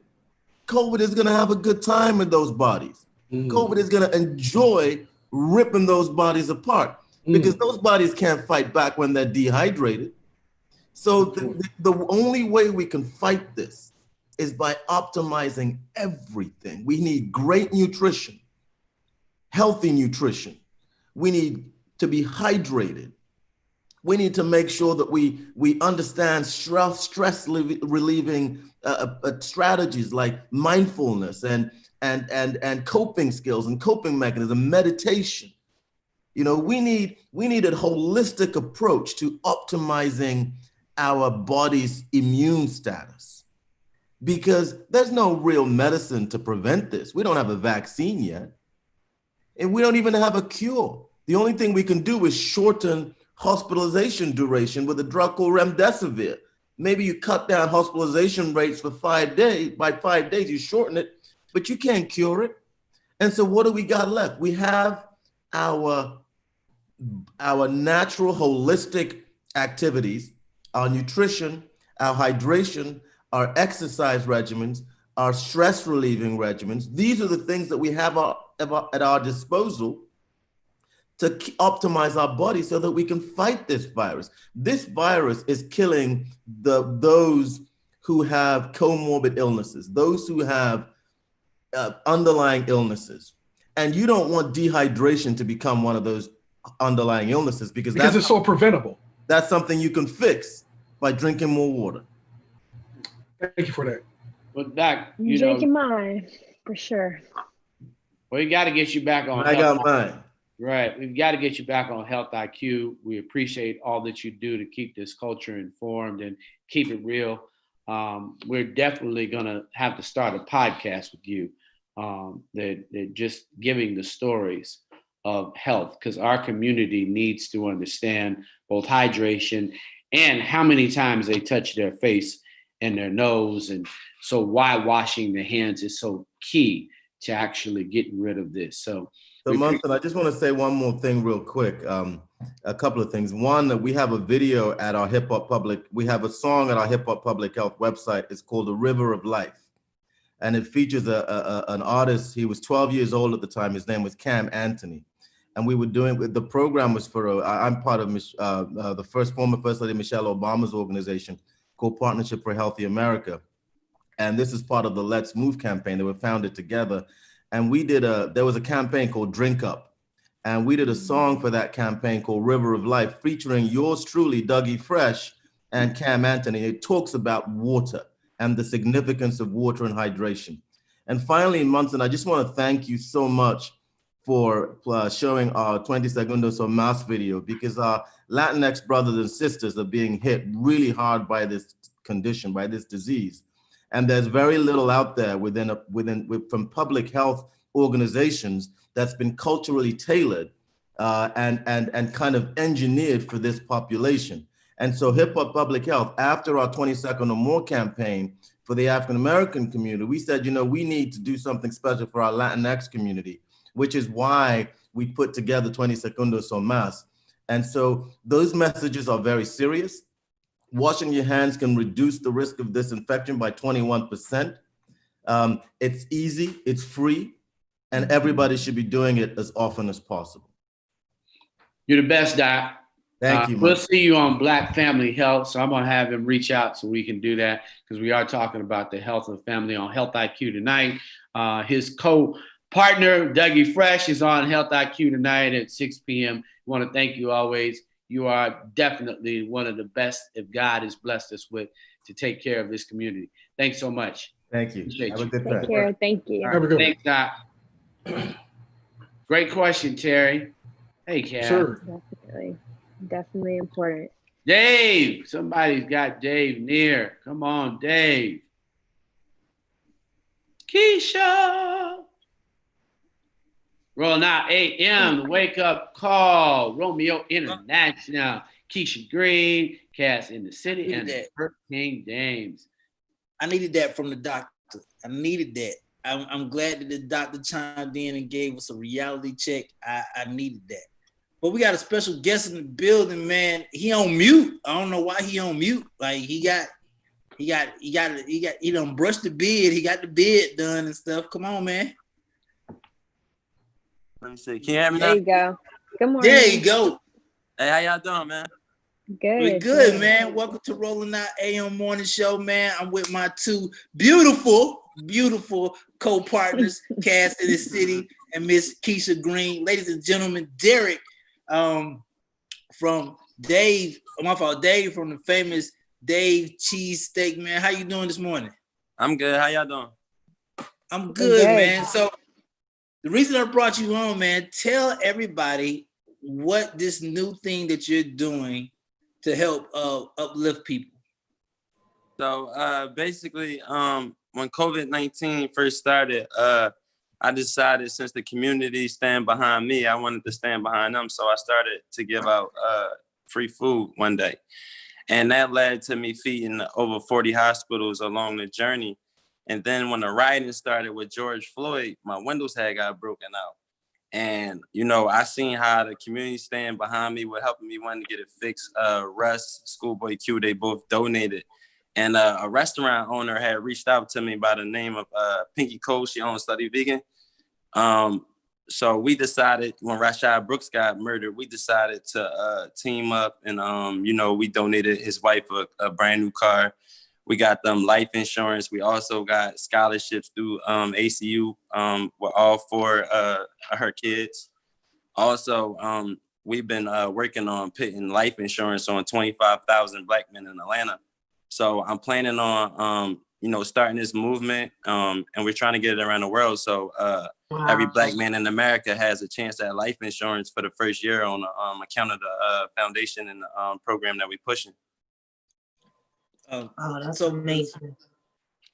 COVID is going to have a good time in those bodies. COVID is going to enjoy ripping those bodies apart because those bodies can't fight back when they're dehydrated. So the only way we can fight this is by optimizing everything. We need great nutrition, healthy nutrition. We need to be hydrated. We need to make sure that we understand stress relieving strategies like mindfulness and coping skills and coping mechanism, meditation. You know, we need a holistic approach to optimizing our body's immune status, because there's no real medicine to prevent this. We don't have a vaccine yet, and we don't even have a cure. The only thing we can do is shorten hospitalization duration with a drug called remdesivir. Maybe you cut down hospitalization rates for 5 days. By 5 days, you shorten it, but you can't cure it. And so what do we got left? We have our natural holistic activities, our nutrition, our hydration, our exercise regimens, our stress relieving regimens. These are the things that we have at our disposal to optimize our body so that we can fight this virus. This virus is killing those who have comorbid illnesses, those who have underlying illnesses. And you don't want dehydration to become one of those underlying illnesses because it's so preventable. That's something you can fix by drinking more water. Thank you for that. Well, Doc, drinking mine for sure. Well, we got to get you back on. I got mine. Right. We've got to get you back on Health IQ. We appreciate all that you do to keep this culture informed and keep it real. We're definitely going to have to start a podcast with you. They're just giving the stories of health, because our community needs to understand both hydration and how many times they touch their face and their nose. And so why washing the hands is so key to actually getting rid of this. So Munson, I just want to say one more thing real quick. A couple of things. One, that we have a video at our Hip Hop Public. We have a song at our Hip Hop Public Health website. It's called The River of Life. And it features an artist. He was 12 years old at the time. His name was Cam Anthony. And we were doing, the program was for, I'm part of the former First Lady Michelle Obama's organization called Partnership for a Healthy America. And this is part of the Let's Move campaign that were founded together. And there was a campaign called Drink Up. And we did a song for that campaign called River of Life, featuring yours truly, Dougie Fresh and Cam Anthony. It talks about water and the significance of water and hydration. And finally, Munson, I just want to thank you so much for showing our 20 Segundos o Más video, because our Latinx brothers and sisters are being hit really hard by this condition, by this disease. And there's very little out there from public health organizations that's been culturally tailored and kind of engineered for this population. And so Hip Hop Public Health, after our 20 Second or More campaign for the African-American community, we said, we need to do something special for our Latinx community, which is why we put together 20 Segundos o Más. And so those messages are very serious. Washing your hands can reduce the risk of this infection by 21%. It's easy, it's free, and everybody should be doing it as often as possible. You're the best, Doc. Thank you. We'll see you on Black Family Health. So I'm going to have him reach out so we can do that, because we are talking about the health of the family on Health IQ tonight. His co-partner, Dougie Fresh, is on Health IQ tonight at 6 p.m. I want to thank you always. You are definitely one of the best, if God has blessed us with, to take care of this community. Thanks so much. Thank you. Appreciate Have you. a good time. Take care. Thank you. Thanks, Doc. Great question, Terry. Hey, Cat. Sure. Definitely important. Dave, somebody's got Dave near. Come on, Dave. Keisha. Rolling out AM, the wake up call. Romeo International. Keisha Green, Cass in the City, and the King James. I needed that from the doctor. I needed that. I'm glad that the doctor chimed in and gave us a reality check. I needed that. But we got a special guest in the building, man. He on mute. I don't know why he on mute. Like he done brushed the beard. He got the beard done and stuff. Come on, man. Let me see. Can you hear me now? There you go. Good morning. There you go. Hey, how y'all doing, man? Good. We're good, man. Welcome to Rolling Out AM Morning Show, man. I'm with my two beautiful co-partners, Cass in the City and Miss Keisha Green. Ladies and gentlemen, Derek from Dave from the famous Dave Cheesesteak, man. How you doing this morning? I'm good. How y'all doing? I'm good, man. So the reason I brought you on, man, tell everybody what this new thing that you're doing to help uplift people. So basically, when COVID-19 first started, I decided since the community stand behind me, I wanted to stand behind them. So I started to give out free food one day. And that led to me feeding over 40 hospitals along the journey. And then when the rioting started with George Floyd, my windows had got broken out. And, you know, I seen how the community stand behind me with helping me wanting to get it fixed. Russ, Schoolboy Q, they both donated. And a restaurant owner had reached out to me by the name of Pinky Cole. She owns Study Vegan. So we decided when Rashad Brooks got murdered, we decided to team up and, you know, we donated his wife a brand new car. We got them life insurance. We also got scholarships through ACU with all four her kids. Also, we've been working on putting life insurance on 25,000 Black men in Atlanta. So I'm planning on, you know, starting this movement and we're trying to get it around the world. So every Black man in America has a chance at life insurance for the first year on account of the foundation and the program that we're pushing. Oh, that's so amazing.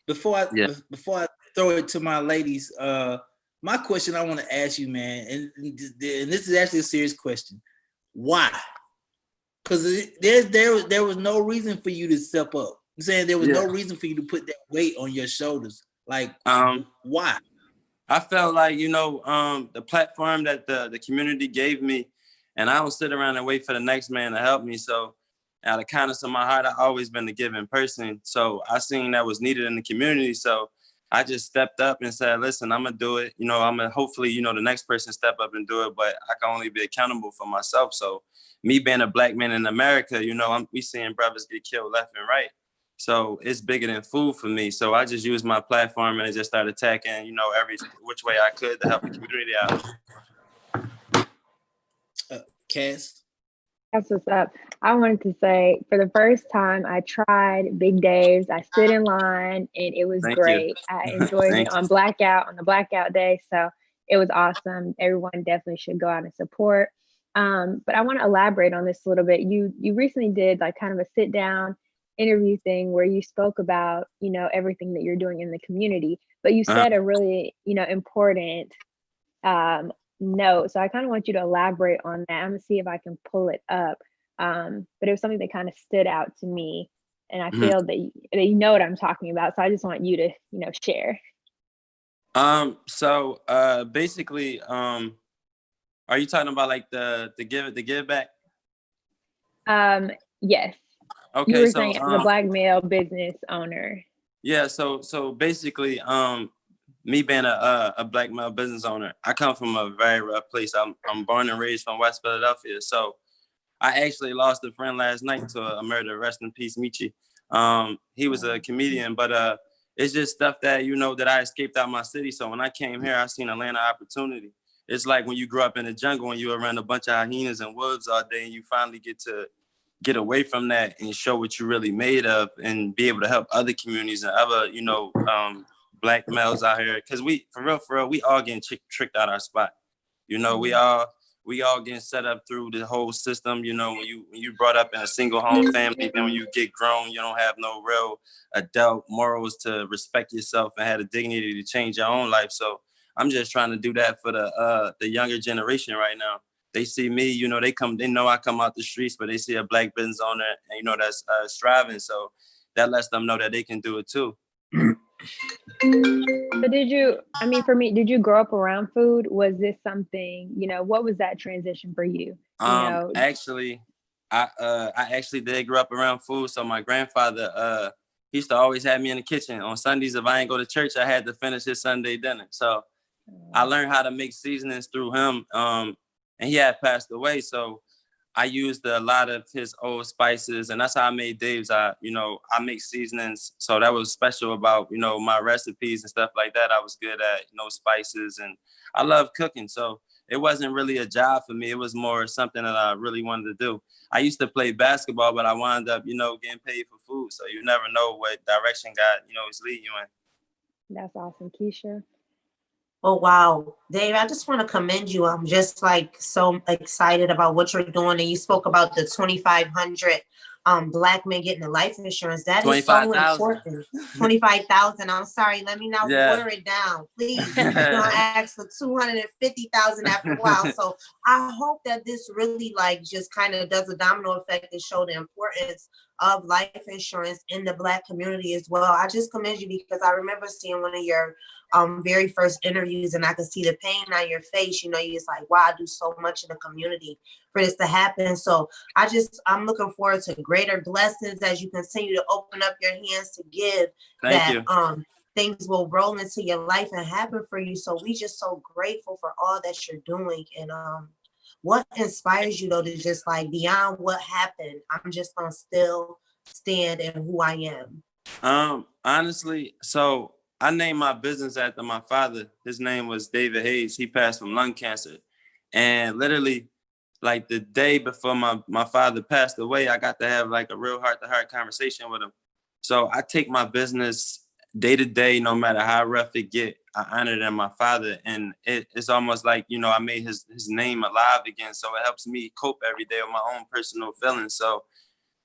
Before I throw it to my ladies, my question I want to ask you, man, and this is actually a serious question. Why? Because there was no reason for you to step up. I'm saying there was no reason for you to put that weight on your shoulders. Like, why? I felt like, you know, the platform that the community gave me, and I don't sit around and wait for the next man to help me. So out of kindness of my heart, I've always been a giving person. So I seen that was needed in the community. So I just stepped up and said, listen, I'm going to do it. You know, I'm going to hopefully, you know, the next person step up and do it, but I can only be accountable for myself. So me being a Black man in America, you know, we seeing brothers get killed left and right. So it's bigger than food for me. So I just used my platform and I just started attacking, you know, every which way I could to help the community out. Cass? That's what's up. I wanted to say, for the first time, I tried Big Dave's. I stood in line, and it was great. I enjoyed it on the blackout day. So it was awesome. Everyone definitely should go out and support. But I want to elaborate on this a little bit. You recently did like kind of a sit down interview thing where you spoke about, you know, everything that you're doing in the community, but you said a really, you know, important note. So I kind of want you to elaborate on that. I'm gonna see if I can pull it up. But it was something that kind of stood out to me, and I feel that you know what I'm talking about. So I just want you to, you know, share. So basically, are you talking about like the give back? Yes. Okay. You were saying as a Black male business owner. Yeah. So basically, me being a Black male business owner, I come from a very rough place. I'm born and raised from West Philadelphia. So I actually lost a friend last night to a murder. Rest in peace, Michi. He was a comedian, but it's just stuff that, you know, that I escaped out my city. So when I came here, I seen Atlanta opportunity. It's like when you grew up in the jungle and you were around a bunch of hyenas and wolves all day, and you finally get away from that and show what you're really made of and be able to help other communities and other, you know, Black males out here. Cause for real, we all getting tricked out our spot. You know, we all we all getting set up through the whole system. You know, when you brought up in a single home family, then when you get grown, you don't have no real adult morals to respect yourself and have the dignity to change your own life. So I'm just trying to do that for the younger generation right now. They see me, you know, they know I come out the streets, but they see a Black business owner, and, you know, that's striving. So that lets them know that they can do it too. But for me, did you grow up around food? Was this something, you know, what was that transition for you? Actually, I actually did grow up around food. So my grandfather, he used to always have me in the kitchen. On Sundays, if I ain't go to church, I had to finish his Sunday dinner. So I learned how to make seasonings through him. And he had passed away. So I used a lot of his old spices, and that's how I made Dave's. I make seasonings. So that was special about, you know, my recipes and stuff like that. I was good at, you know, spices, and I love cooking. So it wasn't really a job for me. It was more something that I really wanted to do. I used to play basketball, but I wound up, you know, getting paid for food. So you never know what direction God, you know, is leading you in. That's awesome. Keisha? Oh, wow. Dave, I just want to commend you. I'm just like so excited about what you're doing. And you spoke about the 2,500 Black men getting the life insurance. That is so important. 25,000. I'm sorry. Let me not water it down. Please. You're going to ask for 250,000 after a while. So I hope that this really like just kind of does a domino effect to show the importance of life insurance in the Black community as well. I just commend you because I remember seeing one of your very first interviews, and I could see the pain on your face. You know, you're just like, wow, I do so much in the community for this to happen. So I'm looking forward to greater blessings as you continue to open up your hands to give. Thank you. Things will roll into your life and happen for you. So we just so grateful for all that you're doing. And what inspires you though to just like beyond what happened, I'm just gonna still stand in who I am? Honestly, so I named my business after my father. His name was David Hayes. He passed from lung cancer. And literally, like the day before my father passed away, I got to have like a real heart-to-heart conversation with him. So I take my business day to day, no matter how rough it get. I honored in my father. And it's almost like, you know, I made his name alive again. So it helps me cope every day with my own personal feelings. So,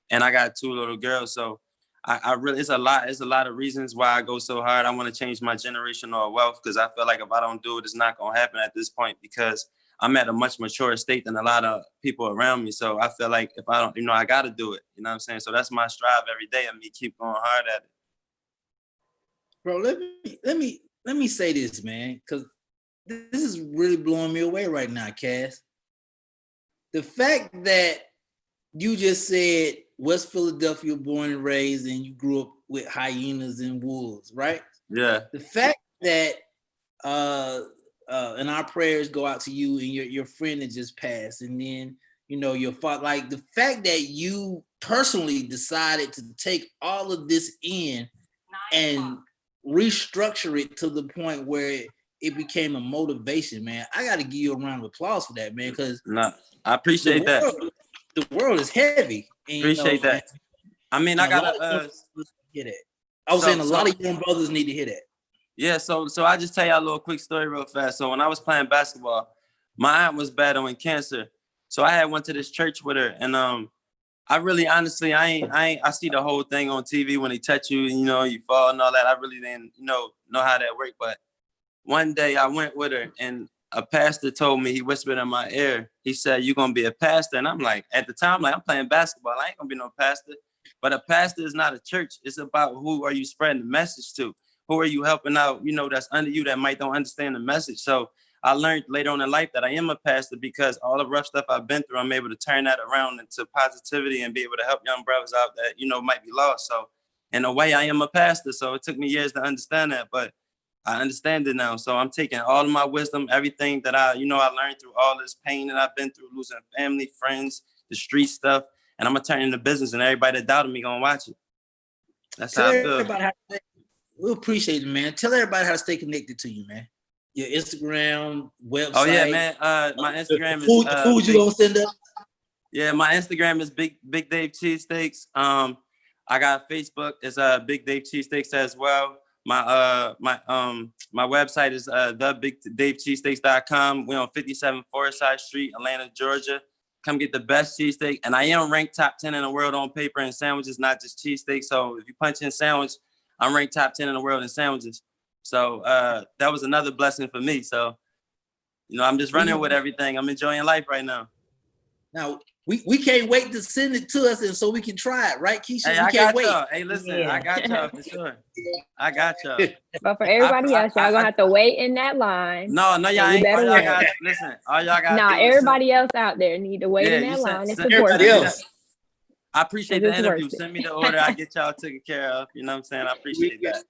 and I got 2 little girls. So I really, it's a lot of reasons why I go so hard. I want to change my generational wealth because I feel like if I don't do it, it's not going to happen at this point because I'm at a much mature state than a lot of people around me. So I feel like if I don't, you know, I got to do it. You know what I'm saying? So that's my strive every day of me keep going hard at it. Bro, let me say this, man, because this is really blowing me away right now, Cass. The fact that you just said West Philadelphia born and raised and you grew up with hyenas and wolves, right? Yeah. The fact that and our prayers go out to you and your friend that just passed, and then you know your father, like the fact that you personally decided to take all of this in and restructure it to the point where it became a motivation, man. I got to give you a round of applause for that, man, because I appreciate that. The world is heavy. And, appreciate that. I mean, I gotta get it. I was saying a lot of young brothers need to hear that. Yeah, so I just tell y'all a little quick story real fast. So when I was playing basketball, my aunt was battling cancer. So I went to this church with her, and I really honestly I see the whole thing on TV when they touch you, and, you know, you fall and all that. I really didn't know how that worked. But one day I went with her, and a pastor told me, he whispered in my ear, he said, "You're gonna be a pastor." And I'm like, at the time, like, I'm playing basketball, I ain't gonna be no pastor. But a pastor is not a church. It's about who are you spreading the message to? Who are you helping out, you know, that's under you that might don't understand the message. So I learned later on in life that I am a pastor because all the rough stuff I've been through, I'm able to turn that around into positivity and be able to help young brothers out that, you know, might be lost. So in a way, I am a pastor. So it took me years to understand that, but I understand it now. So I'm taking all of my wisdom, everything that I learned through all this pain that I've been through, losing family, friends, the street stuff, and I'm gonna turn it into business, and everybody that doubted me gonna watch it. That's how I feel. We appreciate it, man. Tell everybody how to stay connected to you, man. Your Instagram, website. Oh yeah, man. My Instagram is the food you gonna send up? Yeah, my Instagram is Big Dave Cheesesteaks. I got Facebook. It's Big Dave Cheesesteaks as well. My website is thebigdavecheesesteaks.com. We're on 57 Forsyth Street, Atlanta, Georgia. Come get the best cheesesteak. And I am ranked top 10 in the world on paper and sandwiches, not just cheesesteak. So if you punch in sandwich, I'm ranked top 10 in the world in sandwiches. So that was another blessing for me. So, I'm just running with everything. I'm enjoying life right now. Now, we can't wait to send it to us and so we can try it, right, Keisha? Hey, I got y'all. Hey, listen, I got y'all for sure. I got y'all. But for everybody else, y'all gonna have to wait in that line. No, y'all ain't. All y'all got, listen, all y'all got. Nah, everybody else out there need to wait in that line. It's everybody important. else. I appreciate the interview. Send me the order. I get y'all taken care of. You know what I'm saying? I appreciate that.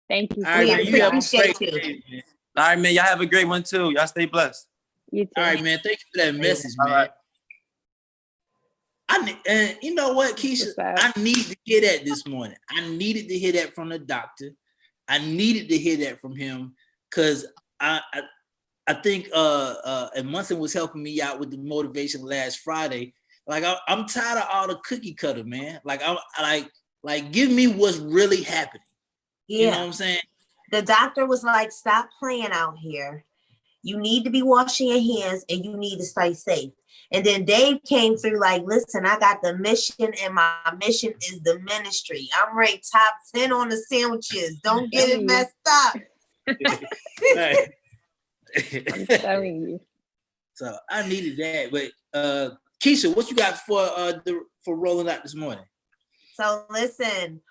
Thank you. All right, We appreciate you. All right, man. Y'all have a great one too. Y'all stay blessed. You too. All right, man. Thank you for that message, man. Right. And you know what, Keisha? I needed to hear that this morning. I needed to hear that from the doctor. I needed to hear that from him because I think and Munson was helping me out with the motivation last Friday. Like I'm tired of all the cookie cutter, man. Like I'm like give me what's really happening. Yeah. You know what I'm saying? The doctor was like, stop playing out here. You need to be washing your hands and you need to stay safe. And then Dave came through like, listen, I got the mission and my mission is the ministry. I'm ranked top 10 on the sandwiches. Don't get it messed up. I'm telling you. So I needed that. But Keisha, what you got for rolling out this morning? So listen,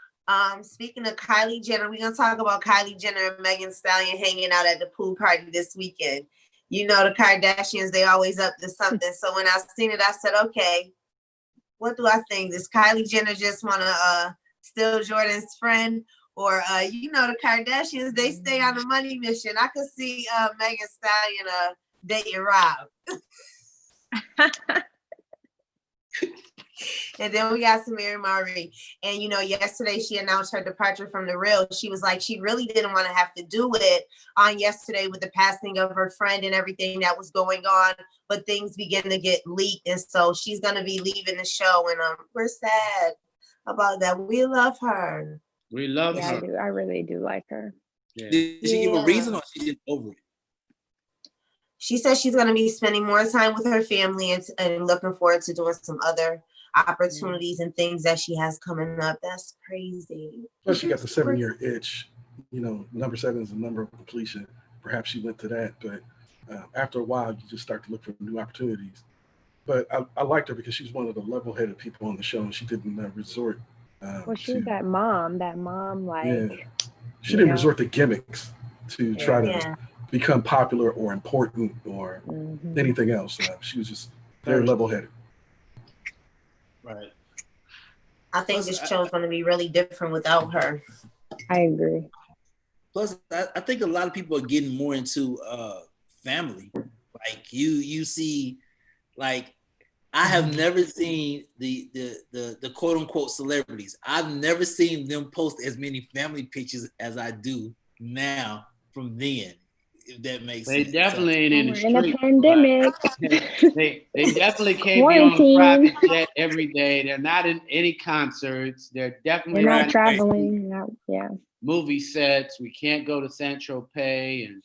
speaking of Kylie Jenner, we're gonna talk about Kylie Jenner and Megan Thee Stallion hanging out at the pool party this weekend. You know, the Kardashians, they always up to something. So when I seen it, I said, okay, what do I think? Does Kylie Jenner just want to steal Jordan's friend? Or, the Kardashians, they stay on a money mission. I could see Megan Thee Stallion dating Rob. And then we got Samira Mari. And, yesterday she announced her departure from The Real. She was like, she really didn't want to have to do it on yesterday with the passing of her friend and everything that was going on. But things began to get leaked. And so she's going to be leaving the show. And we're sad about that. We love her. We love her. I do. I really do like her. Yeah. Did she give a reason or she just over it? She says she's going to be spending more time with her family and looking forward to doing some other opportunities and things that she has coming up. That's crazy. Plus, she got the 7-year itch. Number 7 is the number of completion. Perhaps she went to that, but after a while, you just start to look for new opportunities. But I liked her because she's one of the level-headed people on the show, and she didn't resort. Well, she's that mom, like. Yeah. She didn't resort to gimmicks to try to become popular or important or anything else. She was just very level-headed. Right. I think this show's going to be really different without her. I agree. Plus, I think a lot of people are getting more into family. Like you see, like I have never seen the quote unquote celebrities. I've never seen them post as many family pictures as I do now from then. If that makes sense. They definitely ain't in the street. In a pandemic. They definitely can't be on a private jet every day. They're not in any concerts. They're definitely not traveling. Movie sets. We can't go to San Tropez, and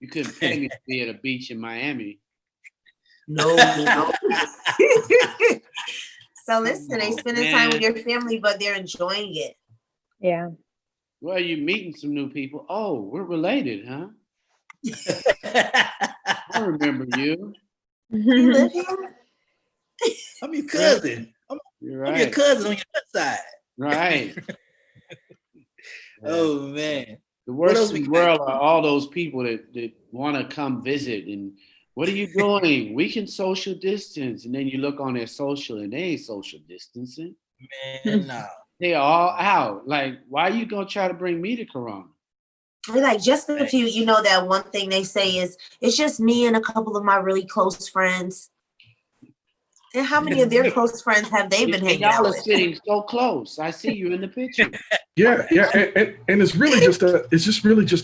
you couldn't pay me to be at a beach in Miami. No. So listen, they spending time with your family, but they're enjoying it. Yeah. Well, you're meeting some new people. Oh, we're related, huh? I remember you. You live here? I'm your cousin. You're right. I'm your cousin on your side. Right. Oh man. The worst in the world are all those people that want to come visit and what are you doing? We can social distance. And then you look on their social and they ain't social distancing. Man, no. They all out. Like, why are you gonna try to bring me to Corona? We're like, just if you know that one thing they say is, it's just me and a couple of my really close friends. And how many of their close friends have they been hanging out with? Y'all are sitting so close. I see you in the picture. Yeah, and it's really just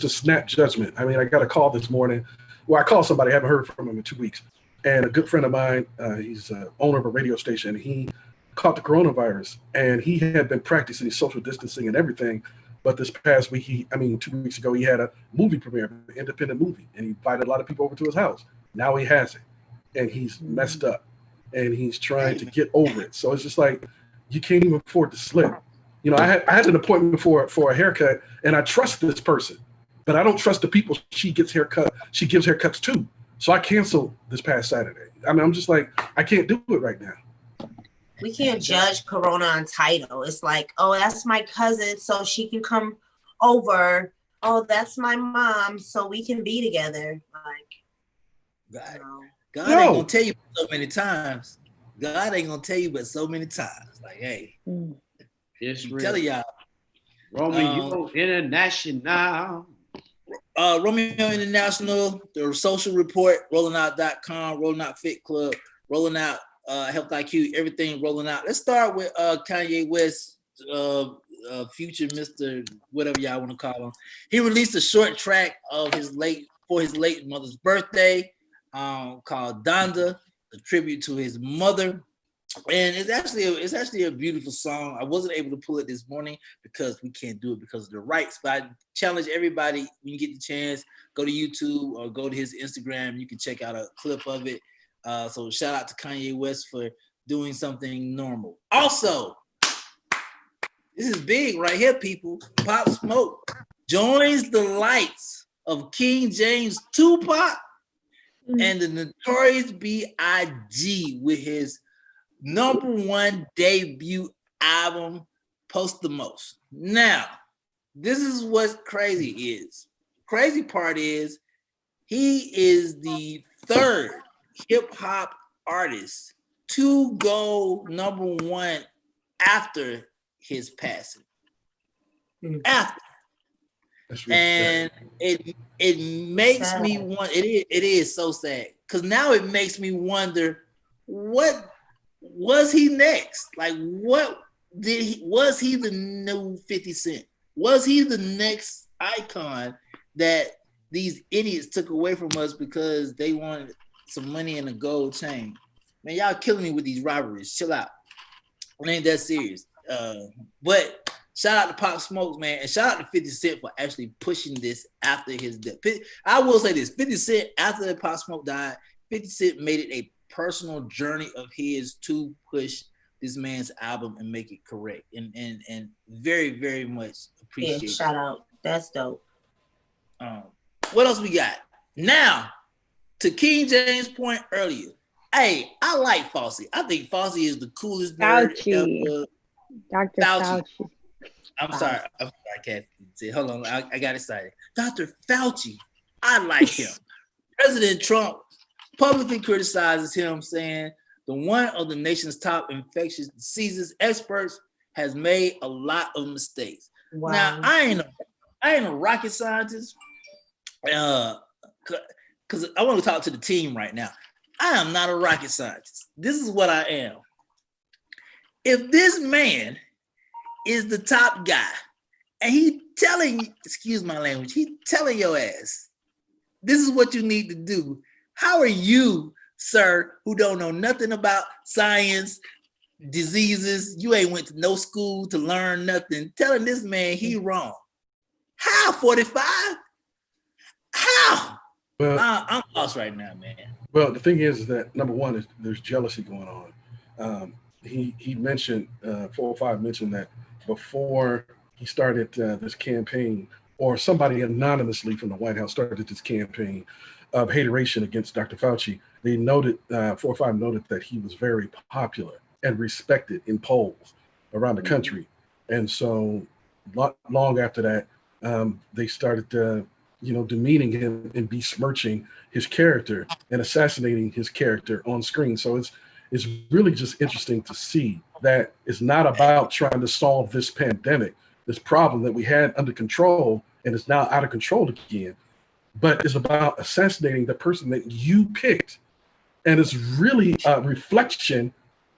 a snap judgment. I mean, I got a call this morning. Well, I called somebody, I haven't heard from him in 2 weeks. And a good friend of mine, he's owner of a radio station. He caught the coronavirus and he had been practicing social distancing and everything But this past week, 2 weeks ago, he had a movie premiere, an independent movie, and he invited a lot of people over to his house. Now he has it, and he's messed up, and he's trying to get over it. So it's just like, you can't even afford to slip. You know, I had an appointment for a haircut, and I trust this person, but I don't trust the people she gives haircuts to. So I canceled this past Saturday. I mean, I'm just like, I can't do it right now. We can't judge Corona on title. It's like, oh, that's my cousin, so she can come over. Oh, that's my mom, so we can be together. Like, God ain't gonna tell you so many times. God ain't gonna tell you but so many times. Like, hey, it's I'm telling y'all. Romeo International. Romeo International, the Social Report, rollingout.com, Rolling Out Fit Club, Rolling Out Health IQ, everything rolling out. Let's start with Kanye West, future Mr. whatever y'all want to call him. He released a short track of his late mother's birthday, called Donda, a tribute to his mother. And it's actually a beautiful song. I wasn't able to pull it this morning because we can't do it because of the rights. But I challenge everybody, when you get the chance, go to YouTube or go to his Instagram. You can check out a clip of it. So shout out to Kanye West for doing something normal. Also, this is big right here, people. Pop Smoke joins the likes of King James, Tupac, and the Notorious B.I.G. with his #1 debut album, Posthumous. Now, this is what crazy is. Crazy part is he is the third hip hop artist to go #1 after his passing. After. And it makes me want, it is so sad, because now it makes me wonder, what was he next? Like, was he the new 50 Cent? Was he the next icon that these idiots took away from us because they wanted some money and a gold chain? Man, y'all killing me with these robberies. Chill out. It ain't that serious. But shout out to Pop Smoke, man, and shout out to 50 Cent for actually pushing this after his death. I will say this: 50 Cent, after Pop Smoke died, 50 Cent made it a personal journey of his to push this man's album and make it correct, and very, very much appreciate. Yeah, shout out. That's dope. What else we got? Now, to King James' point earlier, hey, I like Fauci. I think Fauci is the coolest nerd ever. Dr. Fauci. I'm sorry, I can't say. Hold on, I got excited. Dr. Fauci, I like him. President Trump publicly criticizes him, saying the one of the nation's top infectious diseases experts has made a lot of mistakes. Wow. Now, I ain't a rocket scientist, because I want to talk to the team right now. I am not a rocket scientist. This is what I am. If this man is the top guy and he telling, excuse my language, he telling your ass, this is what you need to do. How are you, sir, who don't know nothing about science, diseases, you ain't went to no school to learn nothing, telling this man he wrong? How, 45? How? Well, I'm lost right now, man. Well, the thing is that number one is there's jealousy going on. He mentioned, 405 mentioned that before he started this campaign, or somebody anonymously from the White House started this campaign of hateration against Dr. Fauci. They noted, 405 noted that he was very popular and respected in polls around the country. And so long after that, they started demeaning him and besmirching his character and assassinating his character on screen. So it's really just interesting to see that it's not about trying to solve this pandemic, this problem that we had under control and is now out of control again, but it's about assassinating the person that you picked. And it's really a reflection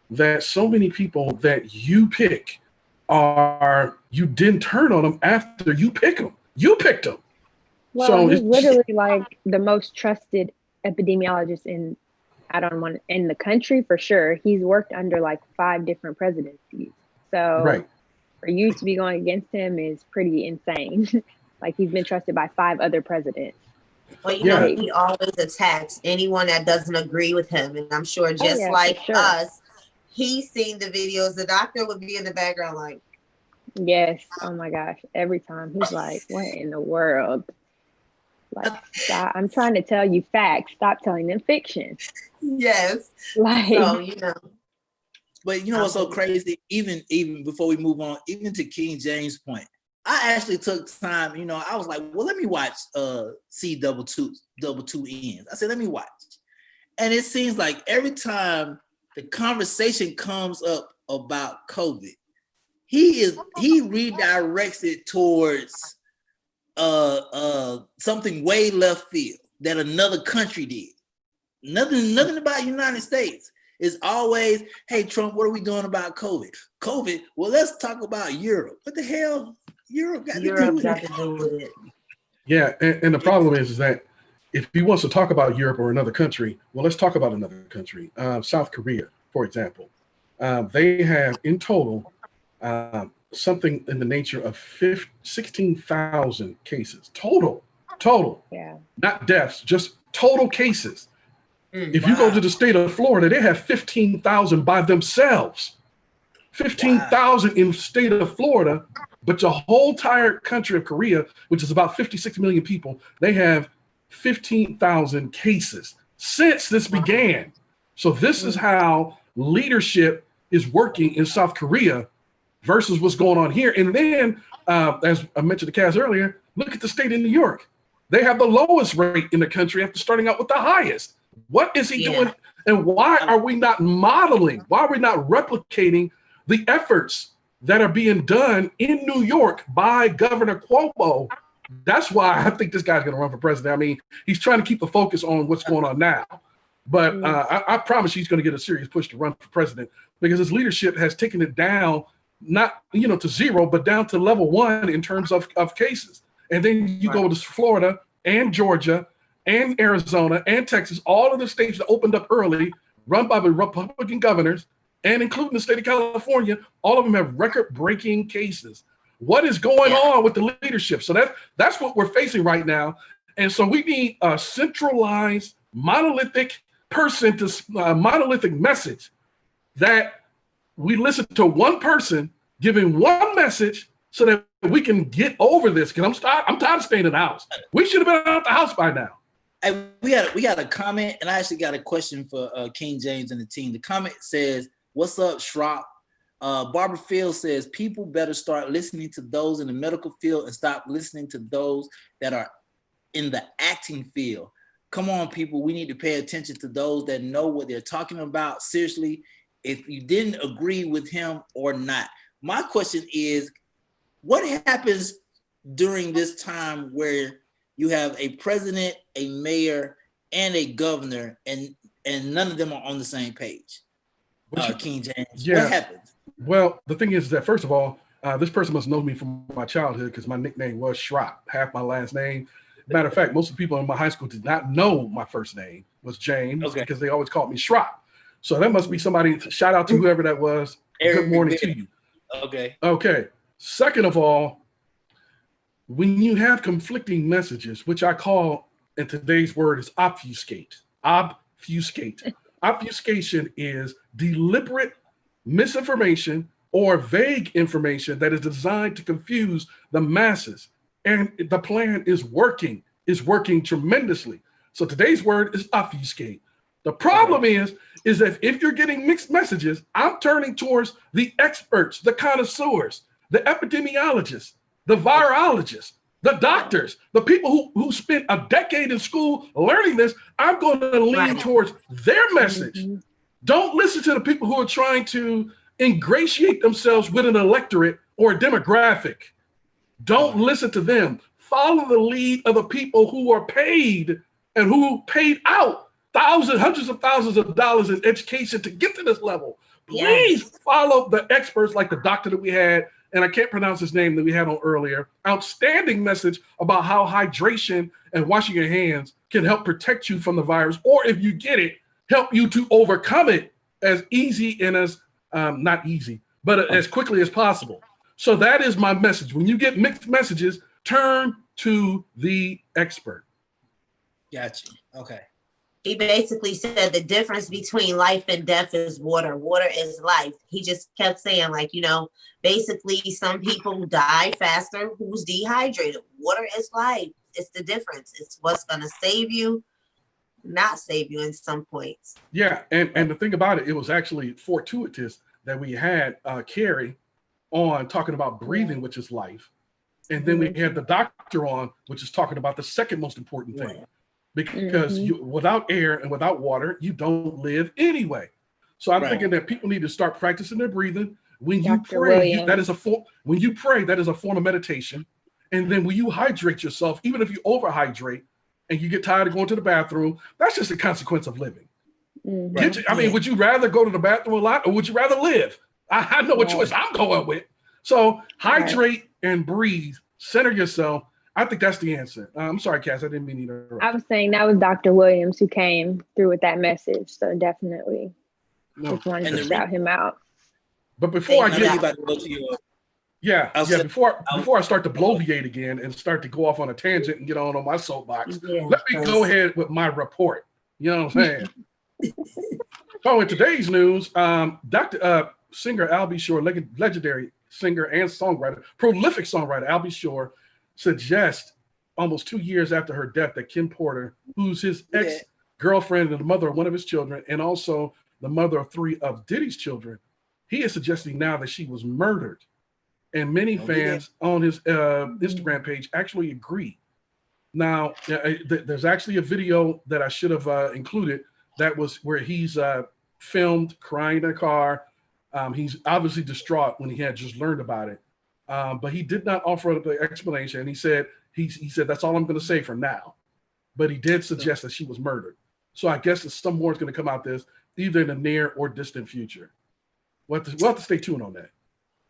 that so many people that you pick you didn't turn on them after you pick them. You picked them. Well, so he's literally like the most trusted epidemiologist in the country for sure. He's worked under like 5 different presidencies. So right. for you to be going against him is pretty insane. Like he's been trusted by 5 other presidents. Well, you know, he always attacks anyone that doesn't agree with him. And I'm sure just like us, he's seen the videos. The doctor would be in the background like, yes. Oh my gosh. Every time he's like, what in the world? Like, I'm trying to tell you facts. Stop telling them fiction. Yes. Like, so, you know. But you know what's so crazy? Even before we move on, even to King James' point, I actually took time. You know, I was like, well, let me watch C22Ns. I said, let me watch, and it seems like every time the conversation comes up about COVID, he redirects it towards something way left field that another country did. Nothing about the United States. It's always, hey, Trump, what are we doing about COVID? COVID, well, let's talk about Europe. What the hell? Europe got to do with it. Yeah, and the problem is that if he wants to talk about Europe or another country, well, let's talk about another country. South Korea, for example. They have in total something in the nature of 16,000 cases. Total. Yeah. Not deaths, just total cases. If you go to the state of Florida, they have 15,000 by themselves. 15,000 in the state of Florida, but the whole entire country of Korea, which is about 56 million people, they have 15,000 cases since this began. So this is how leadership is working in South Korea versus what's going on here. And then, as I mentioned to Kaz earlier, look at the state of New York. They have the lowest rate in the country after starting out with the highest. What is he doing? And why are we not modeling? Why are we not replicating the efforts that are being done in New York by Governor Cuomo? That's why I think this guy's going to run for president. I mean, he's trying to keep the focus on what's going on now. But I promise he's going to get a serious push to run for president because his leadership has taken it down, not to zero, but down to level 1 in terms of cases. And then you go to Florida and Georgia and Arizona and Texas, all of the states that opened up early, run by the Republican governors, and including the state of California, all of them have record-breaking cases. What is going on with the leadership? So that's what we're facing right now. And so we need a centralized, monolithic monolithic message that we listen to one person giving one message so that we can get over this. Because I'm tired of staying in the house. We should have been out the house by now. Hey, we got a comment, and I actually got a question for King James and the team. The comment says, "What's up, Schrock?" Barbara Field says, "People better start listening to those in the medical field and stop listening to those that are in the acting field. Come on, people. We need to pay attention to those that know what they're talking about. Seriously, if you didn't agree with him or not." My question is, what happens during this time where you have a president, a mayor, and a governor, and none of them are on the same page? King James, what happens? Well, the thing is that, first of all, this person must know me from my childhood because my nickname was Schrock, half my last name. Matter of fact, most of the people in my high school did not know my first name was James because they always called me Schrock. So that must be somebody. Shout out to whoever that was. Good morning to you. Okay. Second of all, when you have conflicting messages, which I call in today's word is obfuscate. Obfuscation is deliberate misinformation or vague information that is designed to confuse the masses. And the plan is working tremendously. So today's word is obfuscate. The problem is that if you're getting mixed messages, I'm turning towards the experts, the connoisseurs, the epidemiologists, the virologists, the doctors, the people who spent a decade in school learning this. I'm going to lean towards their message. Don't listen to the people who are trying to ingratiate themselves with an electorate or a demographic. Don't listen to them. Follow the lead of the people who are paid and who paid out hundreds of thousands of dollars in education to get to this level. Please follow the experts like the doctor that we had, and I can't pronounce his name, that we had on earlier. Outstanding message about how hydration and washing your hands can help protect you from the virus, or if you get it, help you to overcome it as easy and as not easy, but as quickly as possible. So that is my message. When you get mixed messages, turn to the expert. Gotcha. Okay. He basically said the difference between life and death is water. Water is life. He just kept saying, like, basically some people die faster who's dehydrated. Water is life. It's the difference. It's what's going to save you, not save you in some points. Yeah. And the thing about it, it was actually fortuitous that we had Carrie on talking about breathing, which is life. And then we had the doctor on, which is talking about the second most important thing. Because without air and without water, you don't live anyway. So I'm thinking that people need to start practicing their breathing. When you pray, that is a form of meditation. And then when you hydrate yourself, even if you overhydrate and you get tired of going to the bathroom, that's just a consequence of living. Would you rather go to the bathroom a lot, or would you rather live? I know what choice I'm going with. So hydrate and breathe, center yourself. I think that's the answer. I'm sorry, Cass, I didn't mean to interrupt. I was saying that was Dr. Williams who came through with that message. So definitely just wanted to shout him out. But before I get before I start to bloviate again and start to go off on a tangent and get on my soapbox, let me go ahead with my report. You know what I'm saying? So in today's news, singer Albie Shore, legendary singer and songwriter, prolific songwriter Albie Shore, suggests almost 2 years after her death that Kim Porter, who's his ex-girlfriend and the mother of one of his children, and also the mother of 3 of Diddy's children, he is suggesting now that she was murdered. And many fans on his Instagram page actually agree. Now, there's actually a video that I should have included that was where he's filmed crying in a car. He's obviously distraught when he had just learned about it. But he did not offer up the explanation. And he said, that's all I'm going to say for now. But he did suggest that she was murdered. So I guess some more is going to come out this either in the near or distant future. We'll have to stay tuned on that.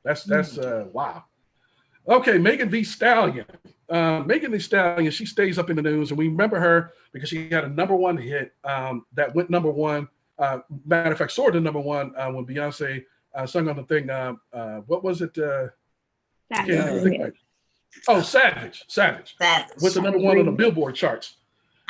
That's wow. Okay, Megan Thee Stallion. Megan Thee Stallion, she stays up in the news, and we remember her because she had a #1 hit that went #1. Matter of fact, soared to #1 when Beyonce sung on the thing. What was it? Savage. Went to #1 on the Billboard charts.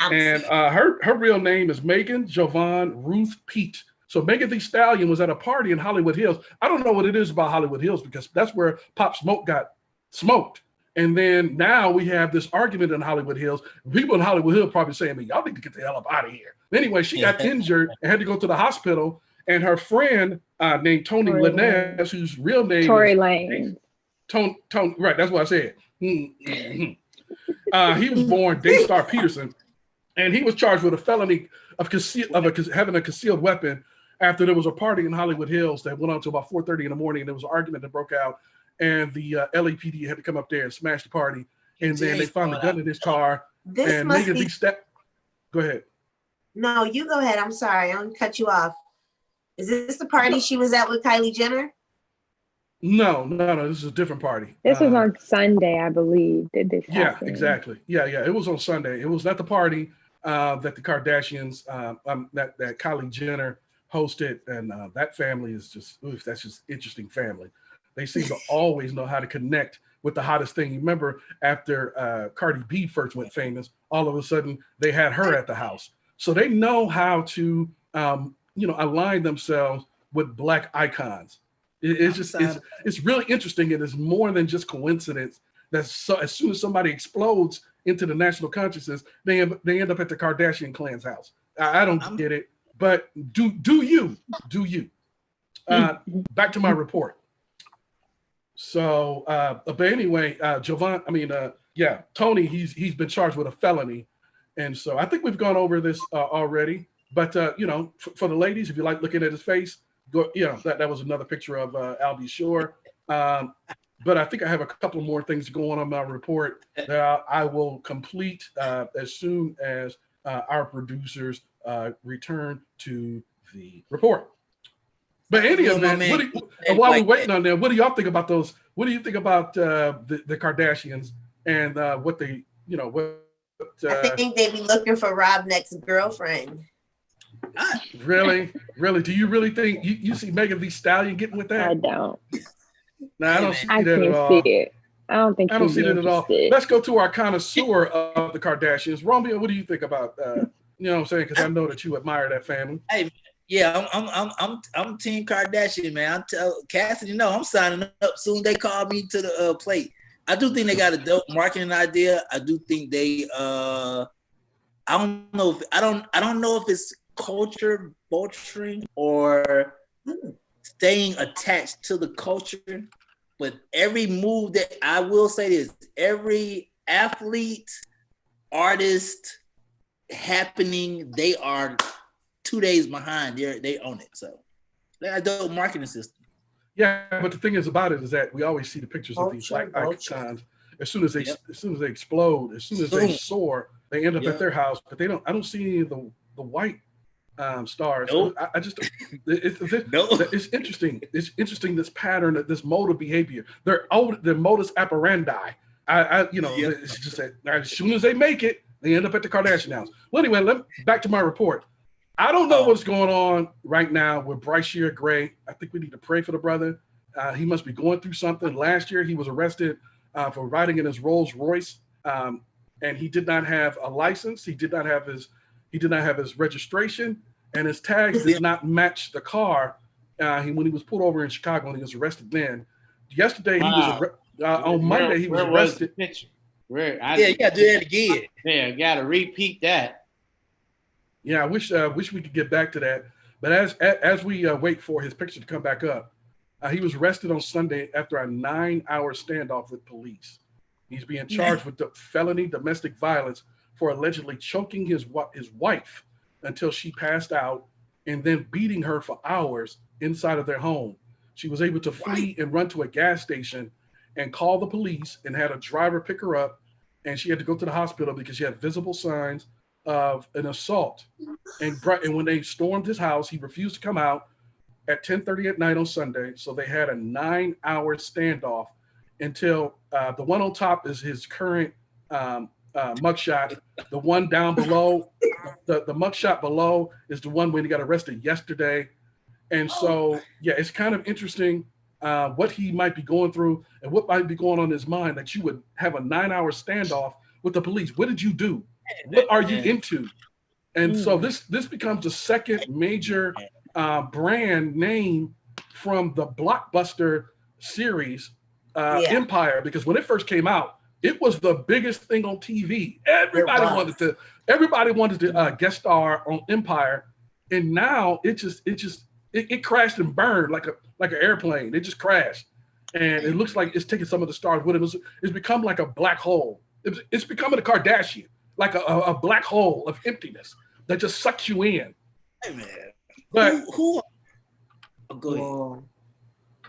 And her real name is Megan Jovan Ruth Pete. So Megan Thee Stallion was at a party in Hollywood Hills. I don't know what it is about Hollywood Hills because that's where Pop Smoke got smoked. And then now we have this argument in Hollywood Hills. People in Hollywood Hills probably saying, y'all need to get the hell up out of here. Anyway, she got injured and had to go to the hospital. And her friend named Tony Lanez, whose real name Tory Lanez. Tony, right, that's what I said. He was born Daystar Peterson, and he was charged with a felony of having a concealed weapon after there was a party in Hollywood Hills that went on to about 4:30 in the morning, and there was an argument that broke out, and the LAPD had to come up there and smash the party, and then they found the gun in his car. And Megan Thee Stallion. Go ahead. No, you go ahead. I'm sorry, I'm gonna cut you off. Is this the party she was at with Kylie Jenner? No. This is a different party. This was on Sunday, I believe. Did this happen? Yeah, exactly. Yeah. It was on Sunday. It was not the party that the Kardashians, that Kylie Jenner hosted, and that family is that's just interesting family. They seem to always know how to connect with the hottest thing. You remember after Cardi B first went famous, all of a sudden they had her at the house. So they know how to, align themselves with Black icons. It's really interesting, and it's more than just coincidence that as soon as somebody explodes into the national consciousness, they end up at the Kardashian clan's house. I don't get it, but do you? Back to my report. So, but anyway, Tony, he's been charged with a felony, and so I think we've gone over this already. But for the ladies, if you like looking at his face, go. That was another picture of Albie Shore. But I think I have a couple more things going on my report that I will complete as soon as our producers return to the report. But any event, while we're waiting on that, what do y'all think about those? What do you think about the Kardashians and what they, I think they be looking for Rob Neck's girlfriend. Really? Do you really think you see Megan Thee Stallion getting with that? I don't. No, I don't see I that at can't all. see it. I don't think I don't he'd see be that at all. interested. Let's go to our connoisseur of the Kardashians. Romeo, what do you think about you know what I'm saying? Because I know that you admire that family. Hey, yeah, I'm Team Kardashian, man. I'm tell Cassidy, no, I'm signing up soon. They call me to the plate. I do think they got a dope marketing idea. I do think they I don't know if it's culture vulturing or staying attached to the culture, but every move that I will say this, every athlete, artist happening, they are 2 days behind. They own it. So they got a dope marketing system. Yeah, but the thing is about it is that we always see the pictures of these black icons. As soon as they explode, as soon as they soar, they end up at their house. But they don't. I don't see any of the white stars. Nope. I just it's interesting. It's interesting, this pattern, this mode of behavior. Their modus operandi. It's just that as soon as they make it, they end up at the Kardashian house. Well, anyway, back to my report. I don't know what's going on right now with Bryce Gray. I think we need to pray for the brother. He must be going through something. Last year, he was arrested for riding in his Rolls Royce, and he did not have a license. He did not have his registration, and his tags did not match the car. When he was pulled over in Chicago, and he was arrested then. Yesterday, he was on Monday. He was arrested. You got to do that again. Yeah, got to repeat that. Yeah, I wish we could get back to that. But as we wait for his picture to come back up, he was arrested on Sunday after a 9-hour standoff with police. He's being charged with the felony domestic violence for allegedly choking his wife until she passed out and then beating her for hours inside of their home. She was able to flee and run to a gas station and call the police and had a driver pick her up, and she had to go to the hospital because she had visible signs of an assault. And when they stormed his house, he refused to come out at 10:30 at night on Sunday. So they had a 9-hour standoff until the one on top is his current mugshot. The one down below, the mugshot below is the one when he got arrested yesterday. And so, yeah, it's kind of interesting what he might be going through and what might be going on in his mind that you would have a 9-hour standoff with the police. What did you do? What are you into? And so this becomes the second major brand name from the blockbuster series Empire, because when it first came out, it was the biggest thing on TV. Everybody wanted to guest star on Empire, and now it crashed and burned like an airplane. It just crashed, and it looks like it's taking some of the stars with it. It's become like a black hole. It's becoming a Kardashian. Like a black hole of emptiness that just sucks you in. Hey man, but who go ahead.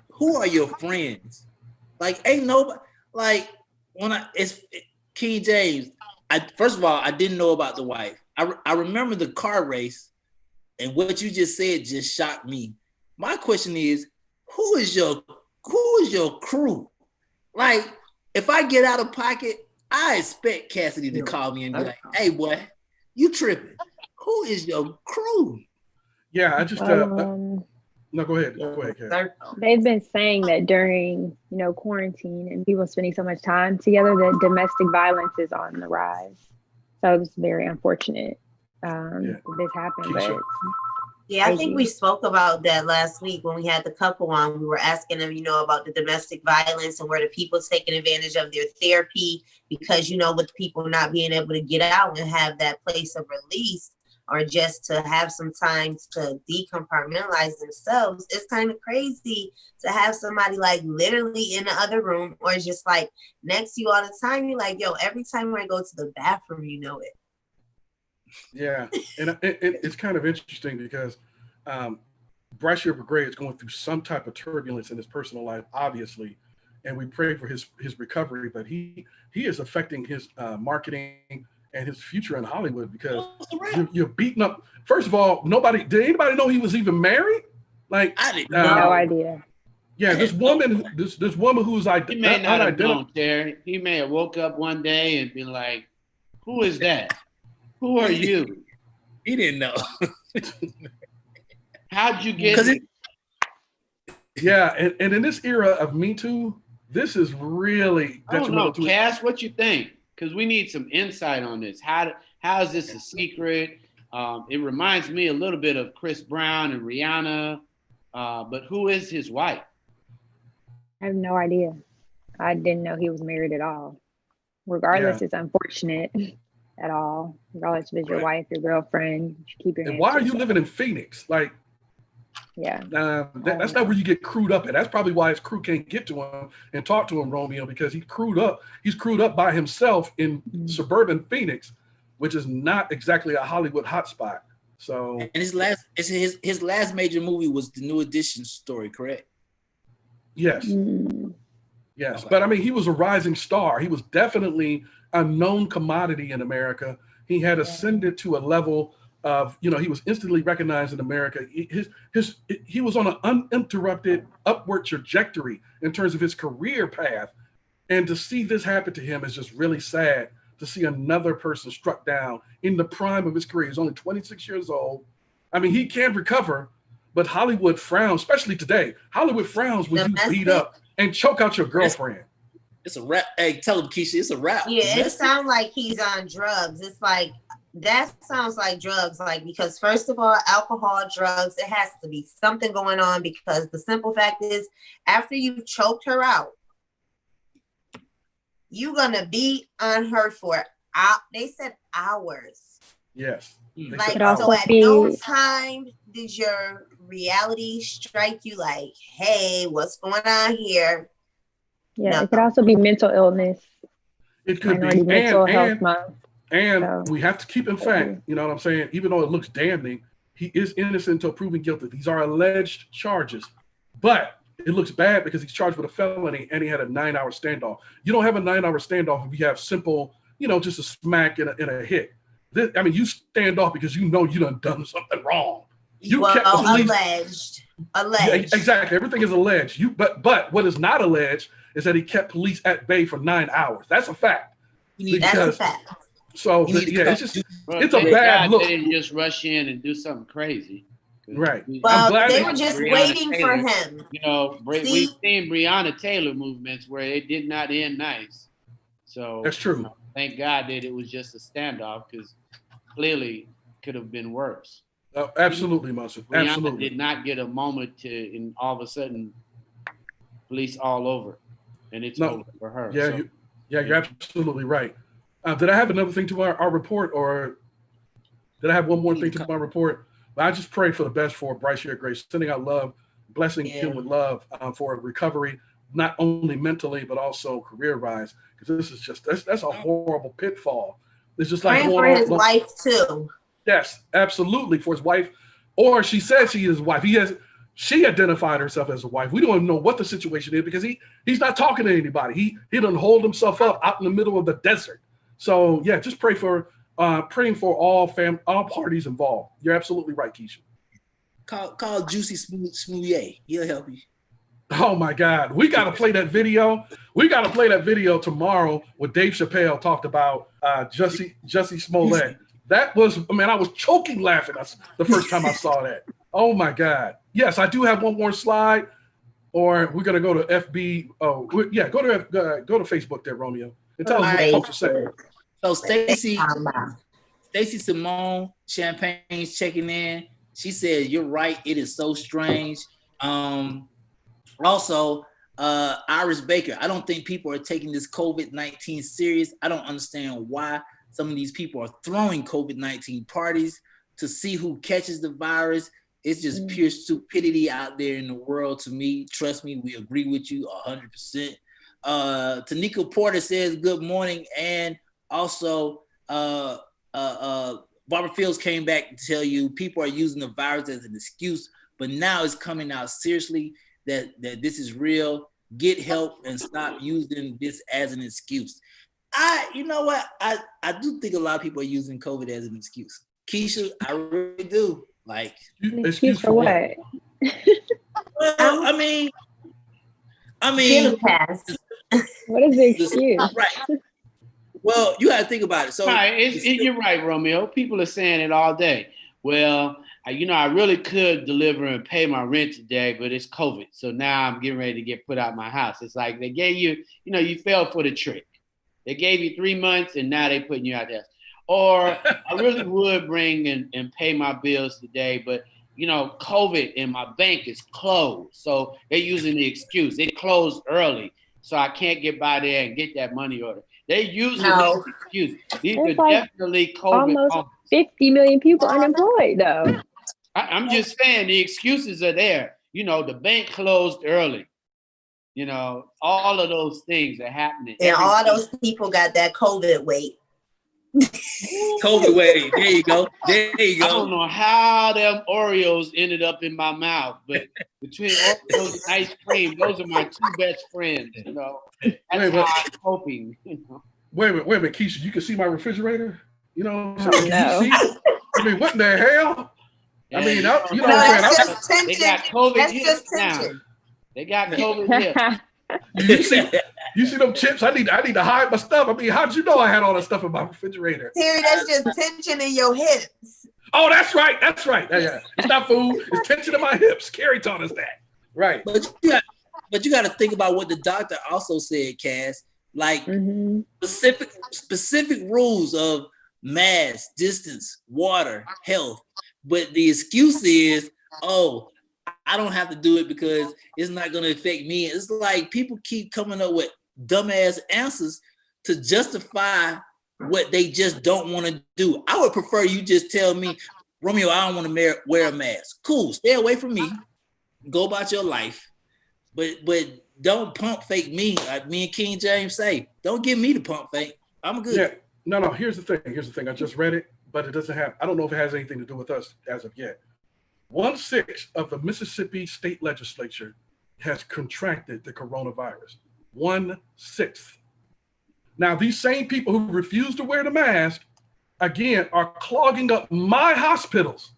Who are your friends? Like, ain't nobody like it's King James. First of all, I didn't know about the wife. I remember the car race, and what you just said just shocked me. My question is, who is your crew? Like, if I get out of pocket, I expect Cassidy to call me and be like, "Hey, boy, you tripping? Who is your crew?" Yeah, I just no. Go ahead. Go ahead, Cassidy. They've been saying that during quarantine and people spending so much time together, that domestic violence is on the rise. So it's very unfortunate that this happened. But yeah, I think we spoke about that last week when we had the couple on. We were asking them, about the domestic violence and where the people taking advantage of their therapy because, with people not being able to get out and have that place of release or just to have some time to decompartmentalize themselves. It's kind of crazy to have somebody like literally in the other room or just like next to you all the time. You're like, yo, every time I go to the bathroom, you know it. Yeah, and it's kind of interesting because Bryce Gray is going through some type of turbulence in his personal life, obviously, and we pray for his recovery. But he is affecting his marketing and his future in Hollywood because you're beating up. First of all, did anybody know he was even married? Like, I didn't no idea. Yeah, this woman who's he may not have known, Terry. He may have woke up one day and be like, "Who is that? Who are you?" He didn't know. How'd you get it? Yeah, and in this era of Me Too, this is really detrimental to Cass, what you think? Because we need some insight on this. How is this a secret? It reminds me a little bit of Chris Brown and Rihanna, but who is his wife? I have no idea. I didn't know he was married at all. Regardless, it's unfortunate at all. Regardless if it's your wife, your girlfriend, you should keep your. And why are you living in Phoenix? Like, that's not where you get crewed up at. That's probably why his crew can't get to him and talk to him, Romeo, because he's crewed up by himself in suburban Phoenix, which is not exactly a Hollywood hotspot. So, and his last major movie was the New Edition story, correct? Yes. Yes. But I mean, he was a rising star. He was definitely a known commodity in America. He had ascended to a level of, he was instantly recognized in America. He was on an uninterrupted upward trajectory in terms of his career path. And to see this happen to him is just really sad, to see another person struck down in the prime of his career. He's only 26 years old. I mean, he can recover, but Hollywood frowns, especially today. Hollywood frowns when you beat up and choke out your girlfriend. It's a rap. Hey, tell him, Keisha, it's a rap. Yeah, it sounds like he's on drugs. It's like, that sounds like drugs. Like, because first of all, alcohol, drugs, it has to be something going on, because the simple fact is, after you've choked her out, you're going to be on her for, they said hours. Yes. Like, so at no time did your reality strike you like, hey, what's going on here? Yeah, it could also be mental illness. It could be mental health month. And we have to keep in fact, you know what I'm saying? Even though it looks damning, he is innocent until proven guilty. These are alleged charges, but it looks bad because he's charged with a felony and he had a 9-hour standoff. You don't have a 9-hour standoff if you have simple, just a smack and a hit. You stand off because you done something wrong. Alleged. Yeah, exactly. Everything is alleged. But what is not alleged is that he kept police at bay for 9 hours. That's a fact. That's a fact. So it's just it's a bad look. They didn't just rush in and do something crazy. Right. Well, they were just waiting for him. We've seen Breonna Taylor movements where it did not end nice. So that's true. Thank God that it was just a standoff, because clearly could have been worse. Absolutely, Muscle. Absolutely. Did not get a moment and all of a sudden, police all over, and it's over for her. Yeah, you're absolutely right. Did I have another thing to our report, or did I have one more thing to my report? I just pray for the best for Bryce here, Grace, sending out love, blessing him with love for recovery, not only mentally but also career-wise, because this is just that's a horrible pitfall. It's just like for his wife too. Yes, absolutely, for his wife, or she said she is his wife. She identified herself as a wife. We don't even know what the situation is because he's not talking to anybody. He doesn't hold himself up out in the middle of the desert. So yeah, just praying for all parties involved. You're absolutely right, Keisha. Call Juicy Smouye. He'll help you. Oh my God, we got to play that video. We got to play that video tomorrow where Dave Chappelle talked about Jussie Smollett. That was, I was choking laughing the first time I saw that. Oh my God. Yes, I do have one more slide, or we're gonna go to FB. Oh, yeah, go to Facebook there, Romeo, and tell us what folks are saying. So Stacy Simone Champagne's checking in. She said, "You're right. It is so strange." Also, Iris Baker. I don't think people are taking this COVID-19 serious. I don't understand why some of these people are throwing COVID-19 parties to see who catches the virus. It's just pure stupidity out there in the world to me. Trust me, we agree with you 100%. Tanika Porter says good morning. And also, Barbara Fields came back to tell you people are using the virus as an excuse, but now it's coming out seriously that this is real. Get help and stop using this as an excuse. You know what? I do think a lot of people are using COVID as an excuse. Keisha, I really do. Like, excuse for what? Well, I mean, what is the excuse? Right. Well, you got to think about it. So you're right, Romeo. People are saying it all day. Well, I really could deliver and pay my rent today, but it's COVID. So now I'm getting ready to get put out of my house. It's like they gave you, you fell for the trick. They gave you 3 months and now they putting you out there. Or I really would bring and pay my bills today, but COVID and my bank is closed. So they're using the excuse. It closed early, so I can't get by there and get that money order. They using the excuse. These are definitely COVID. Almost 50 million people unemployed, though. I'm just saying the excuses are there. The bank closed early. All of those things are happening. And all those people got that COVID weight. COVID weight. There you go. There you go. I don't know how them Oreos ended up in my mouth, but between Oreos and ice cream, those are my 2 best friends. That's how I'm coping. Wait a minute, Keisha. You can see my refrigerator. No. What in the hell? Yeah, that's just tension. They got COVID. That's just tension. Now. They got COVID here. You see them chips? I need to hide my stuff. I mean, how'd you know I had all that stuff in my refrigerator? Terry, that's just tension in your hips. Oh, that's right. Yeah. It's not food. It's tension in my hips. Carrie taught us that. Right. But you got to think about what the doctor also said, Cass. Like specific rules of mask, distance, water, health. But the excuse is, I don't have to do it because it's not going to affect me. It's like people keep coming up with dumbass answers to justify what they just don't want to do. I would prefer you just tell me, Romeo, I don't want to wear a mask. Cool, stay away from me. Go about your life. But don't pump fake me. Like me and King James say, don't give me the pump fake. I'm good. Yeah. No. Here's the thing. I just read it, but it doesn't have. I don't know if it has anything to do with us as of yet. 1/6 of the Mississippi state legislature has contracted the coronavirus. 1/6. Now, these same people who refuse to wear the mask, again, are clogging up my hospitals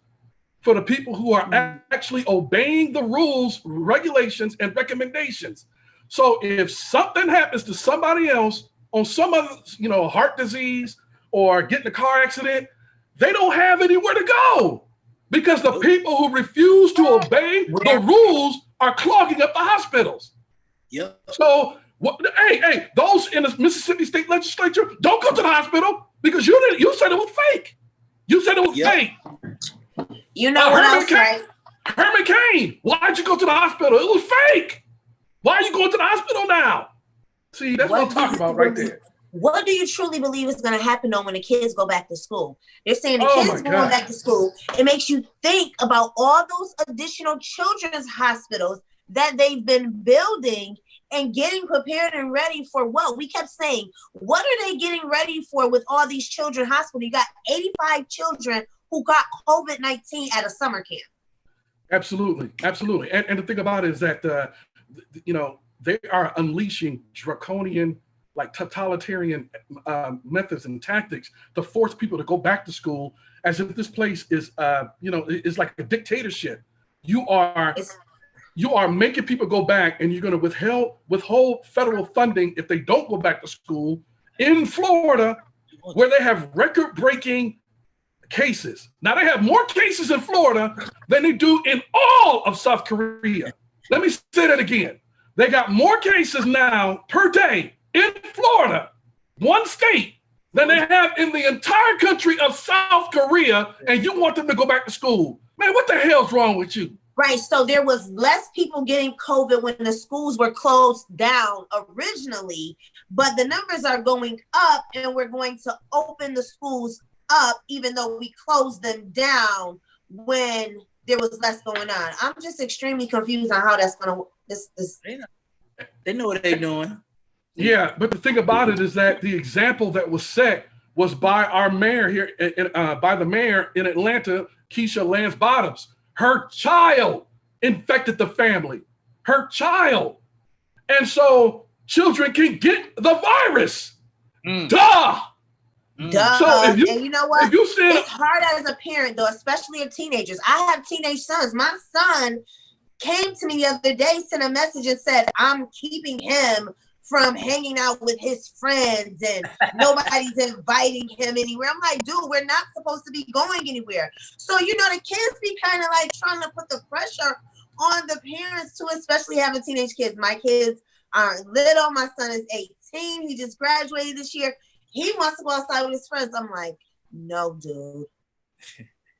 for the people who are actually obeying the rules, regulations, and recommendations. So if something happens to somebody else on some other, heart disease or get in a car accident, they don't have anywhere to go because the people who refuse to obey the rules are clogging up the hospitals. Yep. So, hey, those in the Mississippi state legislature, don't go to the hospital because you said it was fake. You said it was fake. What else, right? Herman Cain, why'd you go to the hospital? It was fake. Why are you going to the hospital now? See, that's what I'm talking about right there. What do you truly believe is going to happen though when the kids go back to school? They're saying the kids going back to school. It makes you think about all those additional children's hospitals that they've been building and getting prepared and ready for what? We kept saying, what are they getting ready for with all these children hospitals? You got 85 children who got COVID-19 at a summer camp. Absolutely. And the thing about it is that, they are unleashing draconian, like totalitarian methods and tactics to force people to go back to school as if this place is, is like a dictatorship. You are making people go back, and you're going to withhold federal funding if they don't go back to school in Florida, where they have record-breaking cases. Now they have more cases in Florida than they do in all of South Korea. Let me say that again. They got more cases now per day in Florida, one state, than they have in the entire country of South Korea, and you want them to go back to school. Man, what the hell's wrong with you? Right, so there was less people getting COVID when the schools were closed down originally, but the numbers are going up, and we're going to open the schools up even though we closed them down when there was less going on. I'm just extremely confused on how that's going to They know what they're doing. Yeah, but the thing about it is that the example that was set was by our mayor here, by the mayor in Atlanta, Keisha Lance Bottoms. Her child infected the family. Her child. And so children can get the virus. Duh. So and you know what? It's hard as a parent, though, especially of teenagers. I have teenage sons. My son came to me the other day, sent a message and said, I'm keeping him from hanging out with his friends and nobody's inviting him anywhere. I'm like, dude, we're not supposed to be going anywhere. So, you know, the kids be kind of like trying to put the pressure on the parents too, especially having teenage kids. My kids are little. My son is 18. He just graduated this year. He wants to go outside with his friends. I'm like, no, dude.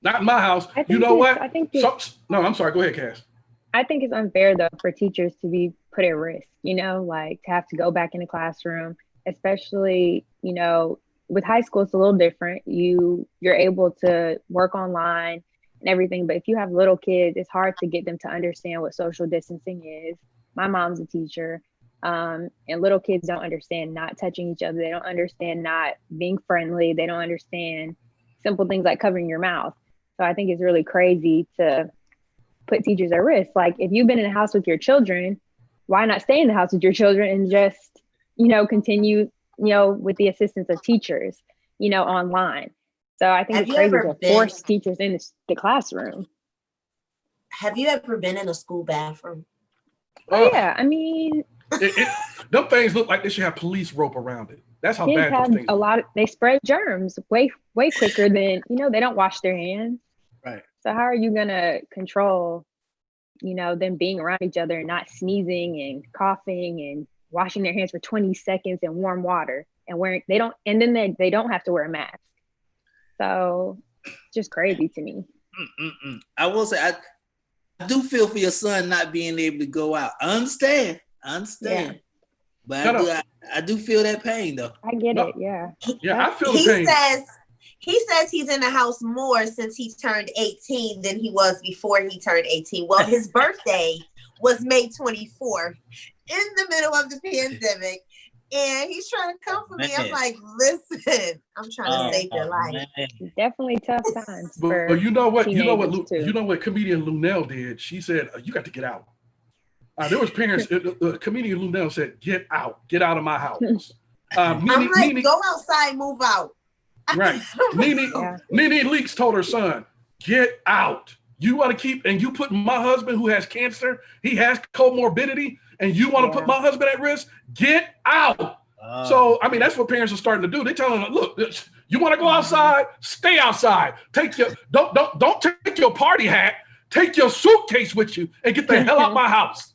Not in my house. You know what? No, I'm sorry. Go ahead, Cass. I think it's unfair though for teachers to be put at risk, you know, like to have to go back in the classroom, especially, you know, with high school, it's a little different. You're able to work online and everything, but if you have little kids, it's hard to get them to understand what social distancing is. My mom's a teacher, and little kids don't understand not touching each other. They don't understand not being friendly. They don't understand simple things like covering your mouth. So I think it's really crazy to put teachers at risk. Like if you've been in the house with your children, why not stay in the house with your children and just, you know, continue, you know, with the assistance of teachers, you know, online. So I think it's crazy to force teachers in the classroom. Have you ever been in a school bathroom? Oh yeah, I mean, them things look like they should have police rope around it. That's how bad those things are. They spread germs way quicker than, you know, they don't wash their hands. Right. So how are you gonna control, you know, them being around each other and not sneezing and coughing and washing their hands for 20 seconds in warm water and they don't have to wear a mask. So just crazy to me. I will say I do feel for your son not being able to go out. I understand. Yeah. But I do feel that pain though. I get it, yeah. Yeah, I feel the pain. He says he's in the house more since he turned 18 than he was before he turned 18. Well, his birthday was May 24th in the middle of the pandemic. And he's trying to come for me. I'm like, listen, I'm trying to save your life. Definitely tough times. But you know what? You know what comedian Lunel did? She said, you got to get out. There was parents, comedian Lunel said, get out of my house. I'm like, go outside, move out. Right. Nene Leakes told her son, get out. You want to keep, and you put my husband who has cancer, he has comorbidity, and you want to put my husband at risk? Get out. So, I mean, that's what parents are starting to do. They're telling them, look, you want to go outside? Stay outside. Don't take your party hat. Take your suitcase with you and get the hell out my house.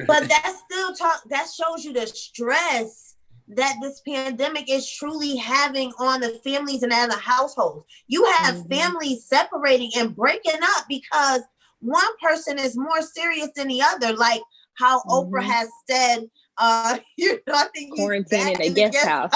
But that shows you the stress that this pandemic is truly having on the families and the households. You have families separating and breaking up because one person is more serious than the other. Like how Oprah has said, you know, I think quarantine in a guest house.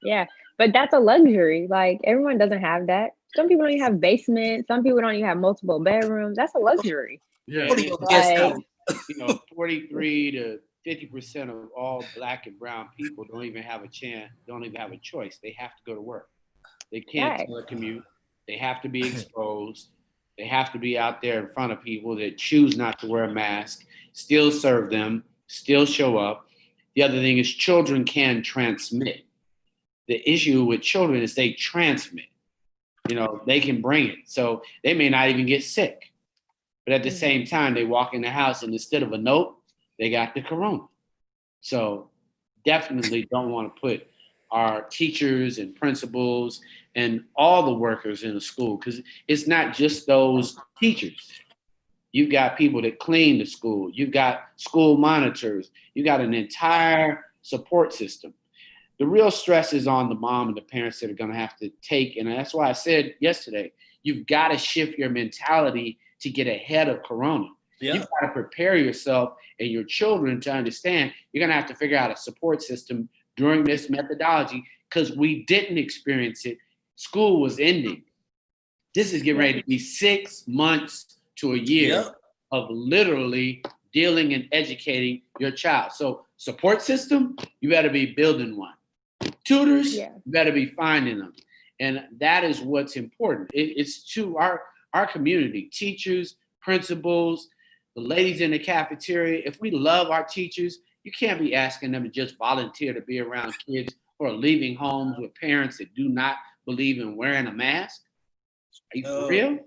Yeah, but that's a luxury. Like everyone doesn't have that. Some people don't even have basements. Some people don't even have multiple bedrooms. That's a luxury. Yeah, you know, 43 to 50% of all Black and brown people don't even have a choice. They have to go to work. They can't telecommute. They have to be exposed. They have to be out there in front of people that choose not to wear a mask, still serve them, still show up. The other thing is children can transmit. The issue with children is they transmit. You know, they can bring it. So they may not even get sick. But at the same time, they walk in the house and instead of a note, they got the corona. So definitely don't want to put our teachers and principals and all the workers in the school, because it's not just those teachers. You've got people that clean the school. You've got school monitors. You got an entire support system. The real stress is on the mom and the parents that are going to have to take, and that's why I said yesterday, you've got to shift your mentality to get ahead of corona. Yeah. You've got to prepare yourself and your children to understand you're going to have to figure out a support system during this methodology because we didn't experience it. School was ending. This is getting ready to be 6 months to a year of literally dealing and educating your child. So support system, you better be building one. Tutors, you better be finding them. And that is what's important. It's to our community, teachers, principals, the ladies in the cafeteria. If we love our teachers, you can't be asking them to just volunteer to be around kids who are leaving homes with parents that do not believe in wearing a mask. Are you for real?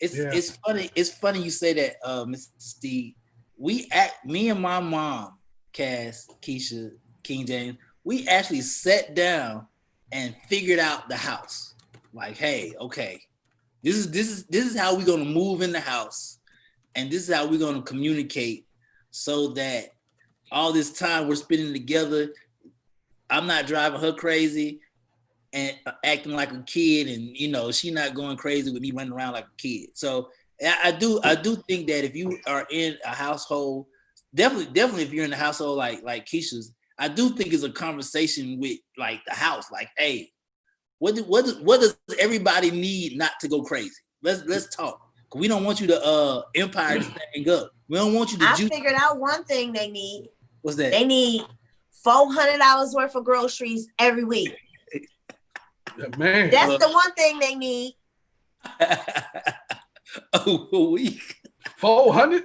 It's funny. It's funny you say that, Mr. Steve. Me and my mom Cass, Keisha, King James, we actually sat down and figured out the house. Like, hey, okay, this is how we're gonna move in the house, and this is how we're gonna communicate, so that all this time we're spending together, I'm not driving her crazy and acting like a kid, and she not going crazy with me running around like a kid. So I do think that if you are in a household, definitely if you're in a household like Keisha's, I do think it's a conversation with like the house, like, hey, what does everybody need not to go crazy? Let's talk. We don't want you to empire this thing up. We don't want you to. I figured out one thing they need. What's that? They need $400 worth of groceries every week. Man, that's the one thing they need. A week. 400.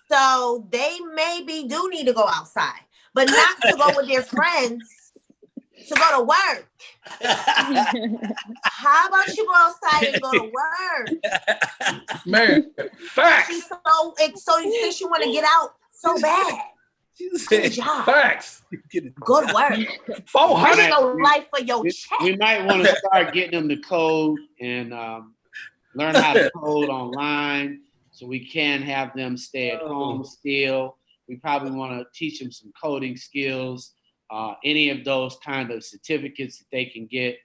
So they maybe do need to go outside, but not to go with their friends. To go to work. How about you go outside and go to work? Man, facts. She's so you think you want to get out so bad. Good job. Facts. Go to work. 400. There's no life for your check. We might want to start getting them to code and learn how to code online, so we can have them stay at home still. We probably want to teach them some coding skills. Any of those kind of certificates that they can get,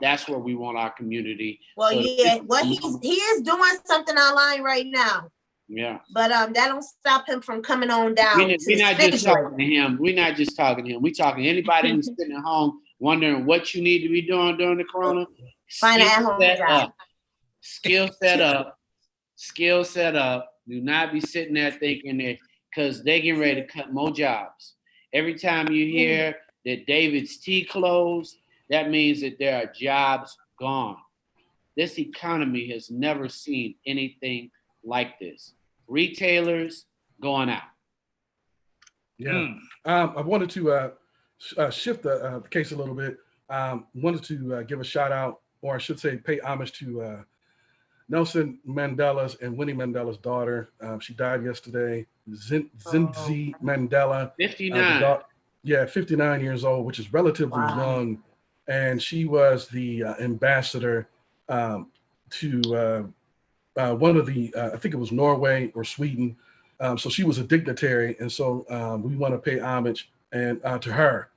that's where we want our community. Well, so he is doing something online right now. Yeah, but that don't stop him from coming on down. We're not just talking to him. We're not just talking to him. We're talking to anybody who's sitting at home wondering what you need to be doing during the corona. Find an at-home job. Skill set up. Do not be sitting there thinking that, because they getting ready to cut more jobs. Every time you hear that David's Tea closed, that means that there are jobs gone. This economy has never seen anything like this. Retailers going out. Yeah. I wanted to shift the case a little bit. Wanted to give a shout out, or I should say pay homage to Nelson Mandela's and Winnie Mandela's daughter. She died yesterday. Zinzi Mandela. 59. 59 years old, which is relatively young. And she was the ambassador to one of the, I think it was Norway or Sweden. So she was a dignitary. And so we want to pay homage to her.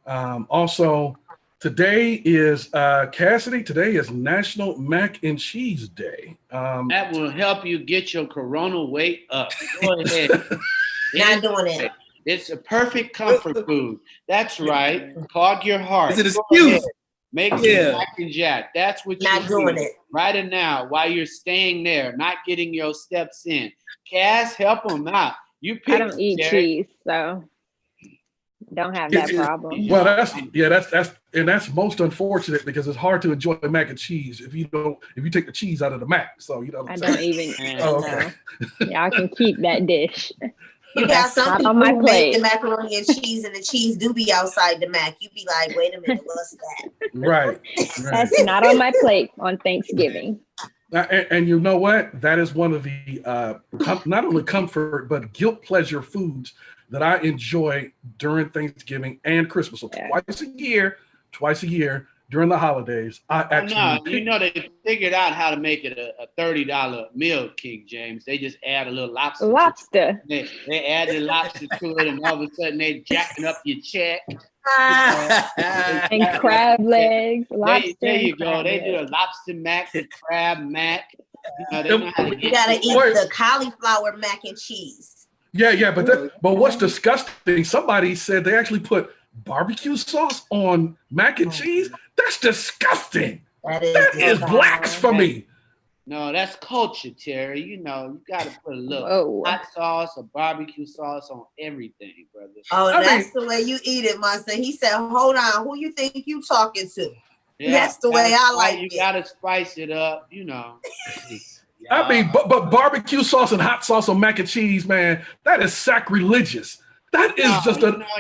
Also, today is Cassidy. Today is National Mac and Cheese Day. That will help you get your corona weight up. Go ahead. Not doing it. It's a perfect comfort food. That's right. Clog your heart. It's an excuse. Make some Mac and Jack. That's what you're doing it right now while you're staying there, not getting your steps in. Cass, help them out. I don't eat cheese, so don't have that problem. Well, that's most unfortunate, because it's hard to enjoy mac and cheese if you take the cheese out of the mac. So I don't even. Okay. Yeah, I can keep that dish. You got some people who make the macaroni and cheese, and the cheese do be outside the mac. You be like, wait a minute, what's that? Right. That's not on my plate on Thanksgiving. And you know what? That is one of the not only comfort but guilt pleasure foods that I enjoy during Thanksgiving and Christmas. So twice a year during the holidays, I actually they figured out how to make it a $30 meal, King James. They just add a little lobster. They add the lobster to it, and all of a sudden they jacking up your check. And crab legs, lobster. There you go. They do a lobster mac, a crab mac. You gotta eat the cauliflower mac and cheese. Yeah, but what's disgusting? Somebody said they actually put barbecue sauce on mac and cheese. That's disgusting. That is blasphemy. No, that's culture, Terry. You gotta put a little hot sauce or barbecue sauce on everything, brother. Oh, that's the way you eat it, Monster. He said, hold on, who you think you talking to? Yeah, that's the way I like it. You gotta spice it up, I mean, but barbecue sauce and hot sauce on mac and cheese, man, that is sacrilegious. That is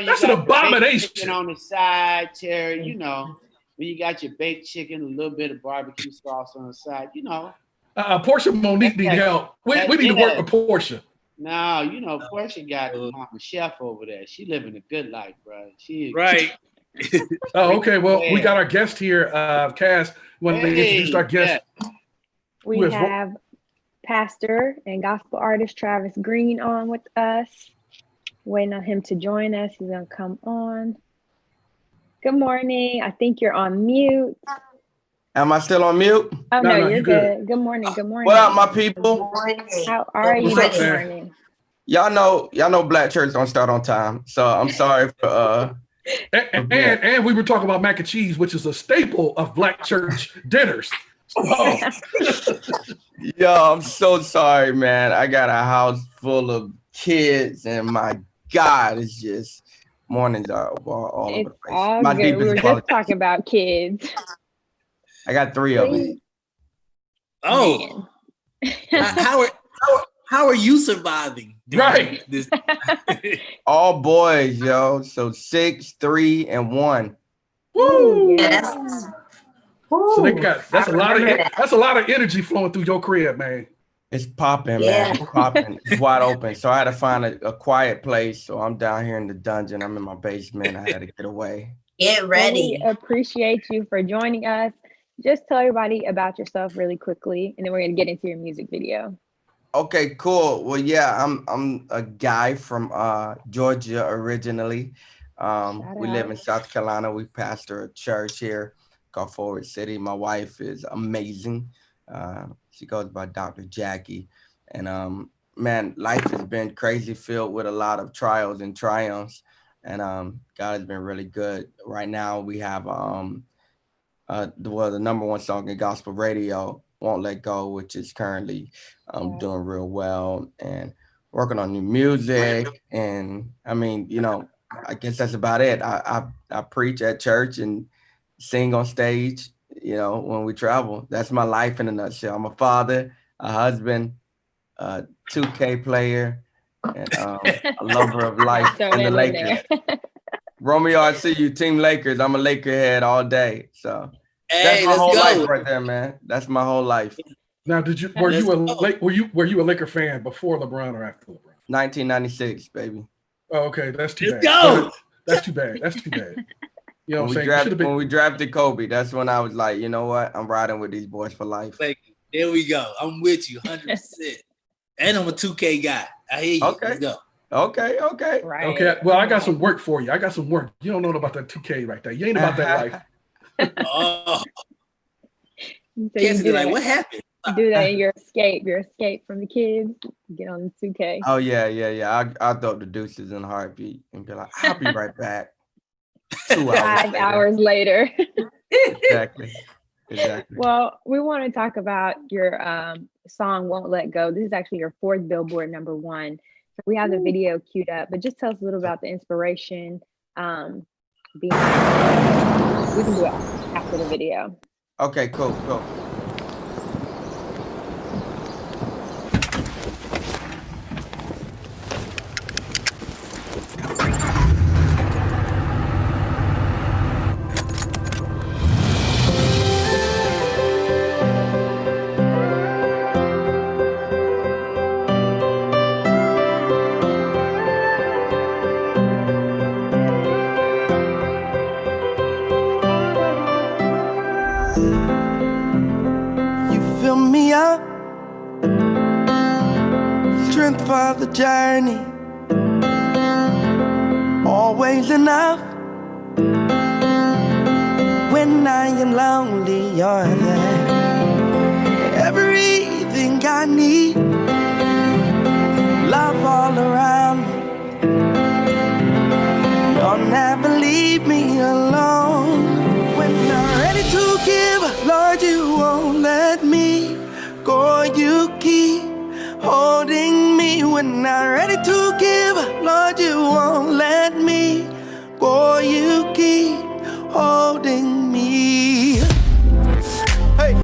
that's an abomination. On the side, Terry, when you got your baked chicken, a little bit of barbecue sauce on the side, Portia Monique need help. We need to work with Portia. No, you know, Portia got the mama chef over there. She living a good life, bro. She right. Oh, okay. Well, we got our guest here, Cass. Want to introduce our guest? We have pastor and gospel artist Travis Green on with us. Waiting on him to join us. He's gonna come on. Good morning. I think you're on mute. Am I still on mute? Oh no, you're good. Good morning. Good morning. What up, my people? How are you this morning? Y'all know Black church don't start on time, so I'm sorry for and we were talking about mac and cheese, which is a staple of Black church dinners. Oh. Yo, I'm so sorry, man. I got a house full of kids, and my God, it's just mornings are all over the place. All good. We were just talking about kids. I got 3 of them. Oh, how are you surviving? Right. This? All boys, yo. So 6, 3, and 1. Woo! Yes. So they got that's a lot of energy flowing through your crib, man. It's popping, man. It's popping. It's wide open. So I had to find a quiet place. So I'm down here in the dungeon. I'm in my basement. I had to get away. Get ready. Well, we appreciate you for joining us. Just tell everybody about yourself really quickly, and then we're gonna get into your music video. Okay, cool. Well, yeah, I'm a guy from Georgia originally. We live in South Carolina. We pastor a church here called Forward City. My wife is amazing. She goes by Dr. Jackie. And man, life has been crazy, filled with a lot of trials and triumphs. And God has been really good. Right now we have the number one song in gospel radio, Won't Let Go, which is currently doing real well, and working on new music. And I mean, you know, I guess that's about it. I preach at church and sing on stage, you know, when we travel. That's my life in a nutshell. I'm a father, a husband, a 2K player, and a lover of life and the Lakers. Romeo, I see you, Team Lakers. I'm a Laker head all day. So that's my whole life right there, man. That's my whole life. Now, were you a Laker fan before LeBron or after LeBron? 1996, baby. Oh, okay, that's too bad. Go. That's too bad. That's too bad. You know what I'm saying? When we drafted Kobe, that's when I was like, you know what? I'm riding with these boys for life. There we go. I'm with you 100%. And I'm a 2K guy. I hear you. Okay. Let's go. Okay. Right. Okay. Well, I got some work for you. I got some work. You don't know about that 2K right there. You ain't about that life. Oh. So Kids be like, what happened? Do that in your escape from the kids. Get on the 2K. Oh yeah. I'll throw up the deuces in a heartbeat and be like, I'll be right back. 2 hours 5 hours later. Exactly. Well, we want to talk about your song "Won't Let Go." This is actually your 4th Billboard #1. So we have the video queued up, but just tell us a little about the inspiration. We can do it after the video. Okay, cool. Strength for the journey, always enough. When I am lonely, you're there. Everything I need, love all around me. You'll never leave me alone. When I'm ready to give, Lord, you won't let me go. You keep holding me. When I'm ready to give, Lord, you won't let me go. You keep holding me. Hey,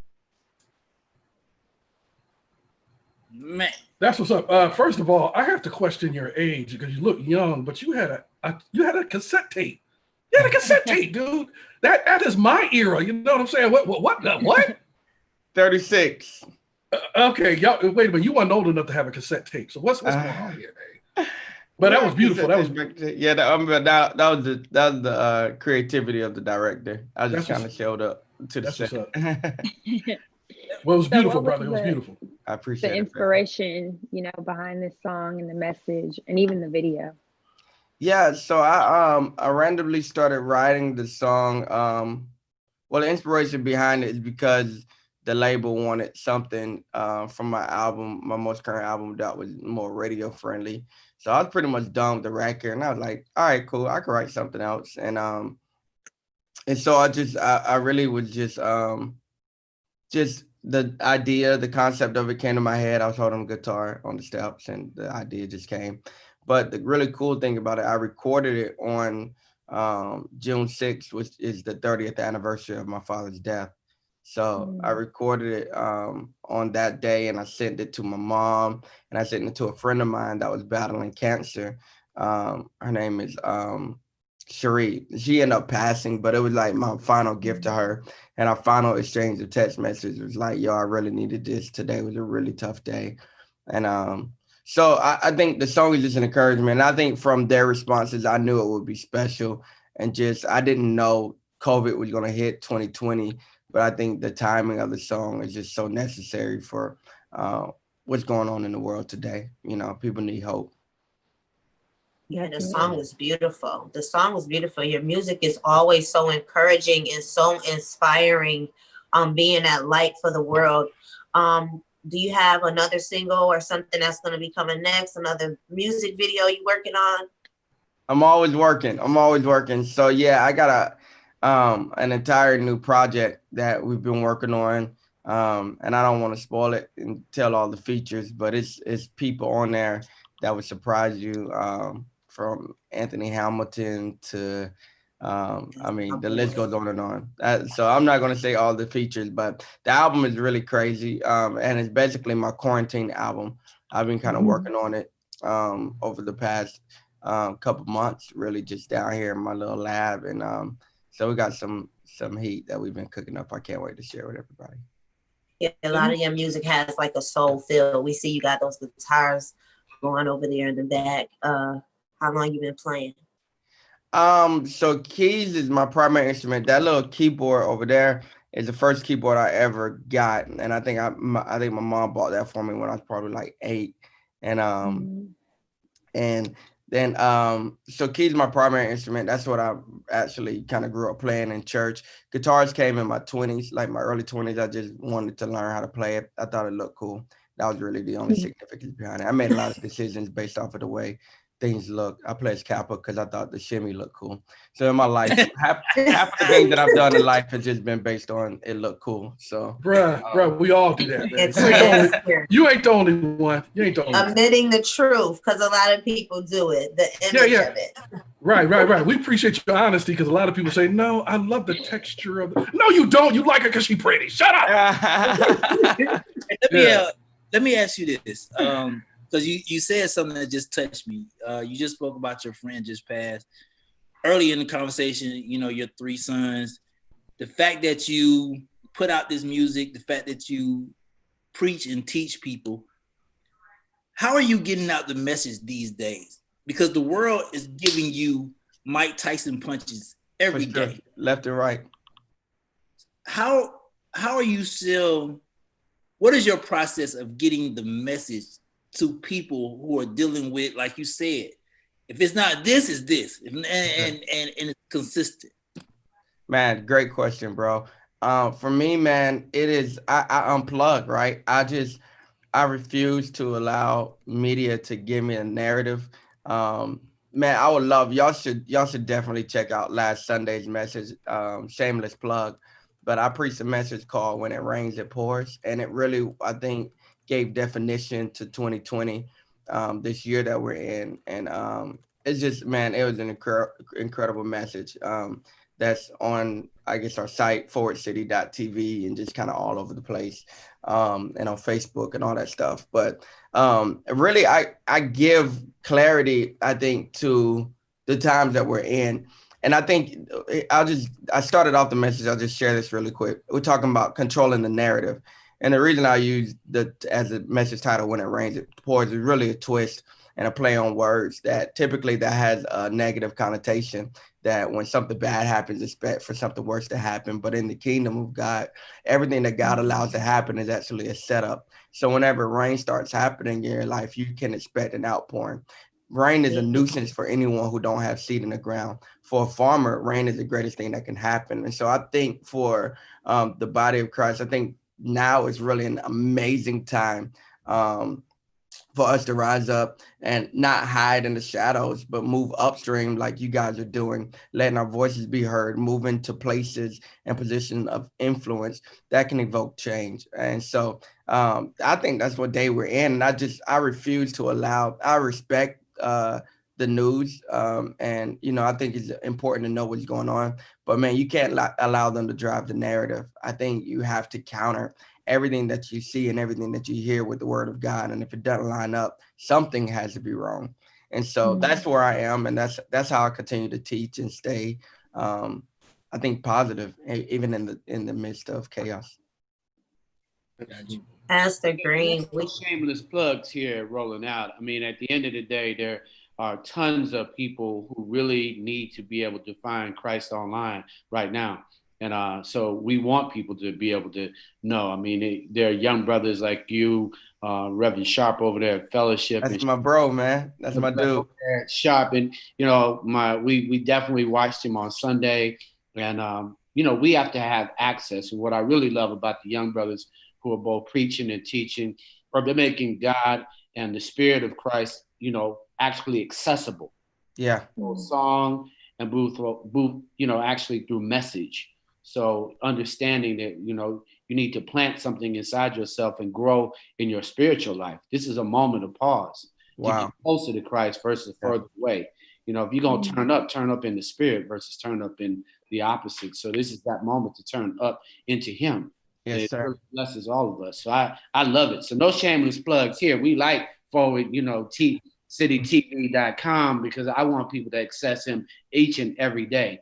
man, that's what's up. First of all, I have to question your age because you look young, but you had a cassette tape. You had a cassette tape, dude. That is my era. You know what I'm saying? What? 36. Okay, y'all. Wait a minute. You weren't old enough to have a cassette tape. So what's going on here, man? But that was beautiful. That was that was the creativity of the director. I just kind of showed up to the set. Well, it was beautiful, brother. It was beautiful. I appreciate the inspiration, behind this song and the message and even the video. Yeah, so I randomly started writing the song. Well, the inspiration behind it is because the label wanted something from my album, my most current album, that was more radio friendly. So I was pretty much done with the record, and I was like, all right, cool, I could write something else. And so I really was just the idea, the concept of it came to my head. I was holding guitar on the steps, and the idea just came. But the really cool thing about it, I recorded it on June 6th, which is the 30th anniversary of my father's death. So I recorded it on that day, and I sent it to my mom, and I sent it to a friend of mine that was battling cancer. Her name is Cherie. She ended up passing, but it was like my final gift to her. And our final exchange of text messages was like, yo, I really needed this. Today was a really tough day. And so I think the song is just an encouragement. And I think from their responses, I knew it would be special. And I didn't know COVID was going to hit 2020. But I think the timing of the song is just so necessary for what's going on in the world today. People need hope. Yeah, the song was beautiful. The song was beautiful. Your music is always so encouraging and so inspiring, being that light for the world. Do you have another single or something that's going to be coming next? Another music video you working on? I'm always working. So yeah, I got an entire new project that we've been working on. And I don't want to spoil it and tell all the features, but it's people on there that would surprise you. From Anthony Hamilton to, the list goes on and on. So I'm not going to say all the features, but the album is really crazy. And it's basically my quarantine album. I've been kind of working on it over the past couple months, really just down here in my little lab. And so we got some heat that we've been cooking up. I can't wait to share with everybody. Yeah, a lot of your music has like a soul feel. We see you got those guitars going over there in the back. How long you been playing? So keys is my primary instrument. That little keyboard over there is the first keyboard I ever got, and I think my mom bought that for me when I was probably like 8. And and then so keys is my primary instrument. That's what I actually kind of grew up playing in church. Guitars came in my 20s, like my early 20s. I just wanted to learn how to play it. I thought it looked cool. That was really the only significance behind it. I made a lot of decisions based off of the way things look. I played Kappa because I thought the shimmy looked cool. So in my life, half of the things that I've done in life has just been based on it look cool. So bruh, we all do that. You ain't the only one. You ain't the only one. Admitting the truth, because a lot of people do it. The image of it. Right. We appreciate your honesty, because a lot of people say, no, I love the texture of it. No, you don't. You like her because she's pretty. Shut up. Let me ask you this. Because you said something that just touched me. You just spoke about your friend just passed. Early in the conversation, your 3 sons. The fact that you put out this music, the fact that you preach and teach people, how are you getting out the message these days? Because the world is giving you Mike Tyson punches every day. Left and right. How are you still, what is your process of getting the message to people who are dealing with, like you said, if it's not this, it's this, and it's consistent? Man, great question, bro. For me, man, it is, I unplug, right? I refuse to allow media to give me a narrative. Man, I would love, y'all should definitely check out last Sunday's message, shameless plug, but I preached a message called When It Rains, It Pours. And it really, I think, gave definition to 2020, this year that we're in. And it's just, man, it was an incredible message that's on, I guess, our site, forwardcity.tv, and just kind of all over the place, and on Facebook and all that stuff. But really, I give clarity, I think, to the times that we're in. And I think I started off the message, I'll just share this really quick. We're talking about controlling the narrative. And the reason I use as a message title, When It Rains, It Pours, is really a twist and a play on words that typically that has a negative connotation, that when something bad happens, expect for something worse to happen. But in the kingdom of God, everything that God allows to happen is actually a setup. So whenever rain starts happening in your life, you can expect an outpouring. Rain is a nuisance for anyone who don't have seed in the ground. For a farmer, rain is the greatest thing that can happen. And so I think for the body of Christ, I think now is really an amazing time for us to rise up and not hide in the shadows, but move upstream like you guys are doing, letting our voices be heard, moving to places and positions of influence that can evoke change. And so I think that's what day we're in. And I refuse to allow, I respect the news. And, you know, I think it's important to know what's going on, but man, you can't allow them to drive the narrative. I think you have to counter everything that you see and everything that you hear with the word of God. And if it doesn't line up, something has to be wrong. And so that's where I am. And that's how I continue to teach and stay, I think, positive, even in the midst of chaos. Pastor Green, we shameless plugs here rolling out. I mean, at the end of the day, there are tons of people who really need to be able to find Christ online right now. And so we want people to be able to know. I mean, there are young brothers like you, Reverend Sharp over there at Fellowship. That's my bro, man. That's my dude. Sharp, and you know, we definitely watched him on Sunday, and you know, we have to have access. And what I really love about the young brothers who are both preaching and teaching, or they're making God and the Spirit of Christ, you know, actually accessible. Yeah. Both song and both, you know, actually through message. So understanding that, you know, you need to plant something inside yourself and grow in your spiritual life. This is a moment of pause. Wow. To get closer to Christ versus further away. You know, if you're going to turn up in the spirit versus turn up in the opposite. So this is that moment to turn up into him. Yes, sir. Really blesses all of us. So I love it. So no shameless plugs here. We like forward, you know, citytv.com, because I want people to access him each and every day.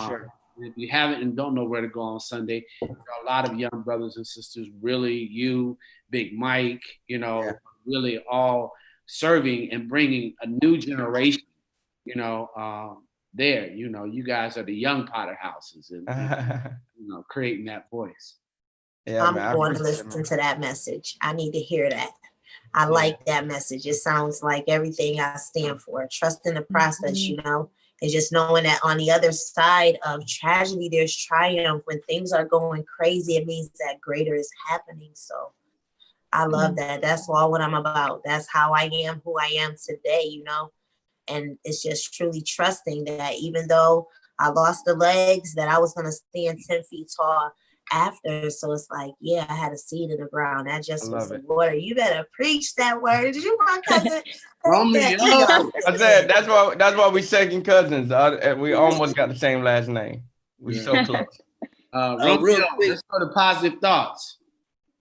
Sure. If you haven't and don't know where to go on Sunday, there are a lot of young brothers and sisters, really, you, Big Mike, you know, really all serving and bringing a new generation, you know, there. You know, you guys are the young Potter houses and you know, creating that voice. Yeah, I'm going to listen to that message. I need to hear that. I like that message. It sounds like everything I stand for. Trust in the process, you know. And just knowing that on the other side of tragedy, there's triumph. When things are going crazy, it means that greater is happening. So I love that. That's all what I'm about. That's how I am, who I am today, you know. And it's just truly trusting that even though I lost the legs, that I was going to stand 10 feet tall after. So it's like, yeah, I had a seed in the ground. That just was the water. You better preach that word. Did you, my cousin? I said that's why we second cousins. We almost got the same last name. We so close. Real quick, let's go to positive thoughts.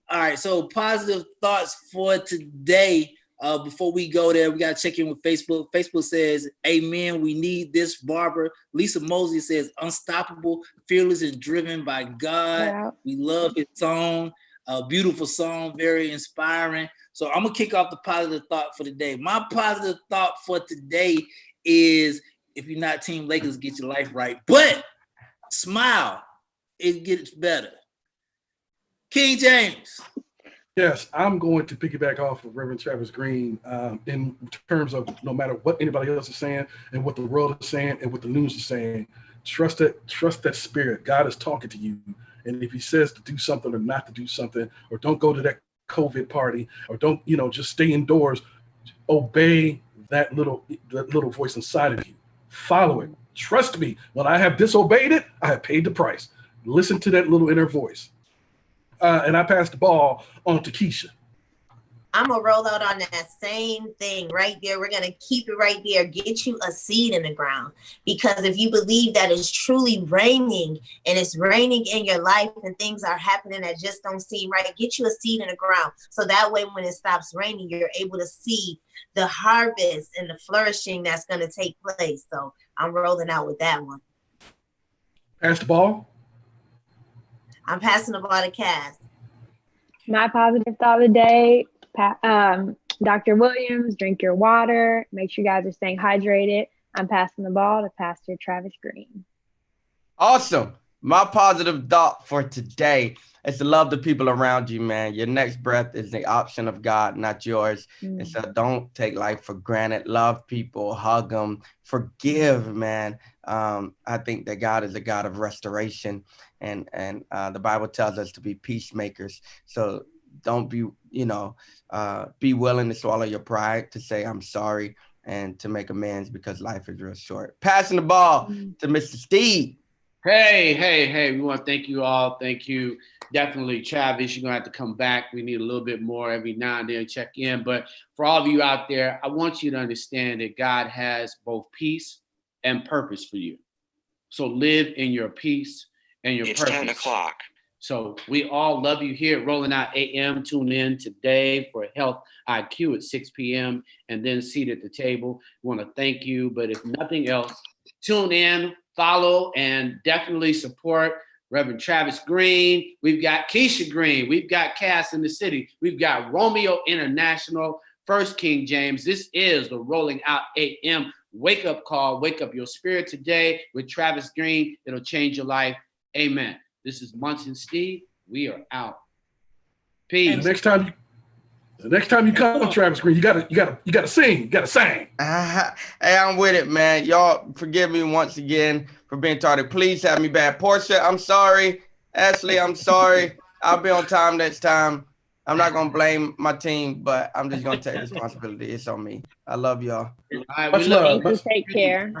All right, so positive thoughts for today. Before we go there, we got to check in with Facebook. Facebook says, amen, we need this, Barbara. Lisa Mosley says, unstoppable, fearless, and driven by God. Yeah. We love his song. A beautiful song, very inspiring. So I'm going to kick off the positive thought for today. My positive thought for today is, if you're not Team Lakers, get your life right. But smile, it gets better. King James. Yes, I'm going to piggyback off of Reverend Travis Green in terms of no matter what anybody else is saying and what the world is saying and what the news is saying, trust that spirit. God is talking to you. And if he says to do something or not to do something, or don't go to that COVID party, or don't, you know, just stay indoors, obey that little voice inside of you. Follow it. Trust me, when I have disobeyed it, I have paid the price. Listen to that little inner voice. And I passed the ball on to Keisha. I'm going to roll out on that same thing right there. We're going to keep it right there. Get you a seed in the ground. Because if you believe that it's truly raining and it's raining in your life and things are happening that just don't seem right, get you a seed in the ground. So that way when it stops raining, you're able to see the harvest and the flourishing that's going to take place. So I'm rolling out with that one. Pass the ball. I'm passing the ball to Cass. My positive thought of the day, Dr. Williams, drink your water. Make sure you guys are staying hydrated. I'm passing the ball to Pastor Travis Green. Awesome. My positive thought for today is to love the people around you, man. Your next breath is the option of God, not yours. And so don't take life for granted. Love people, hug them, forgive, man. I think that God is a God of restoration, and the Bible tells us to be peacemakers. So don't be, be willing to swallow your pride, to say I'm sorry, and to make amends, because life is real short. Passing the ball to Mr. Steve. Hey, we want to thank you all. Thank you. Definitely, Travis, you're going to have to come back. We need a little bit more every now and then, check in. But for all of you out there, I want you to understand that God has both peace and purpose for you. So live in your peace and your purpose. It's 10 o'clock. So we all love you here at Rolling Out AM. Tune in today for Health IQ at 6 p.m. and then seat at the table. We want to thank you. But if nothing else, tune in, follow, and definitely support Reverend Travis Green. We've got Keisha Green. We've got Cass in the City. We've got Romeo International, First King James. This is the Rolling Out AM wake up call. Wake up your spirit today with Travis Green. It'll change your life. Amen. This is Munson Steve. We are out. Peace. And the next time you come, Travis Green, you gotta sing. You gotta sing. Hey, I'm with it, man. Y'all forgive me once again for being tardy. Please have me back. Portia, I'm sorry. Ashley, I'm sorry. I'll be on time next time. I'm not gonna blame my team, but I'm just gonna take responsibility. It's on me. I love y'all. Much love. Take care.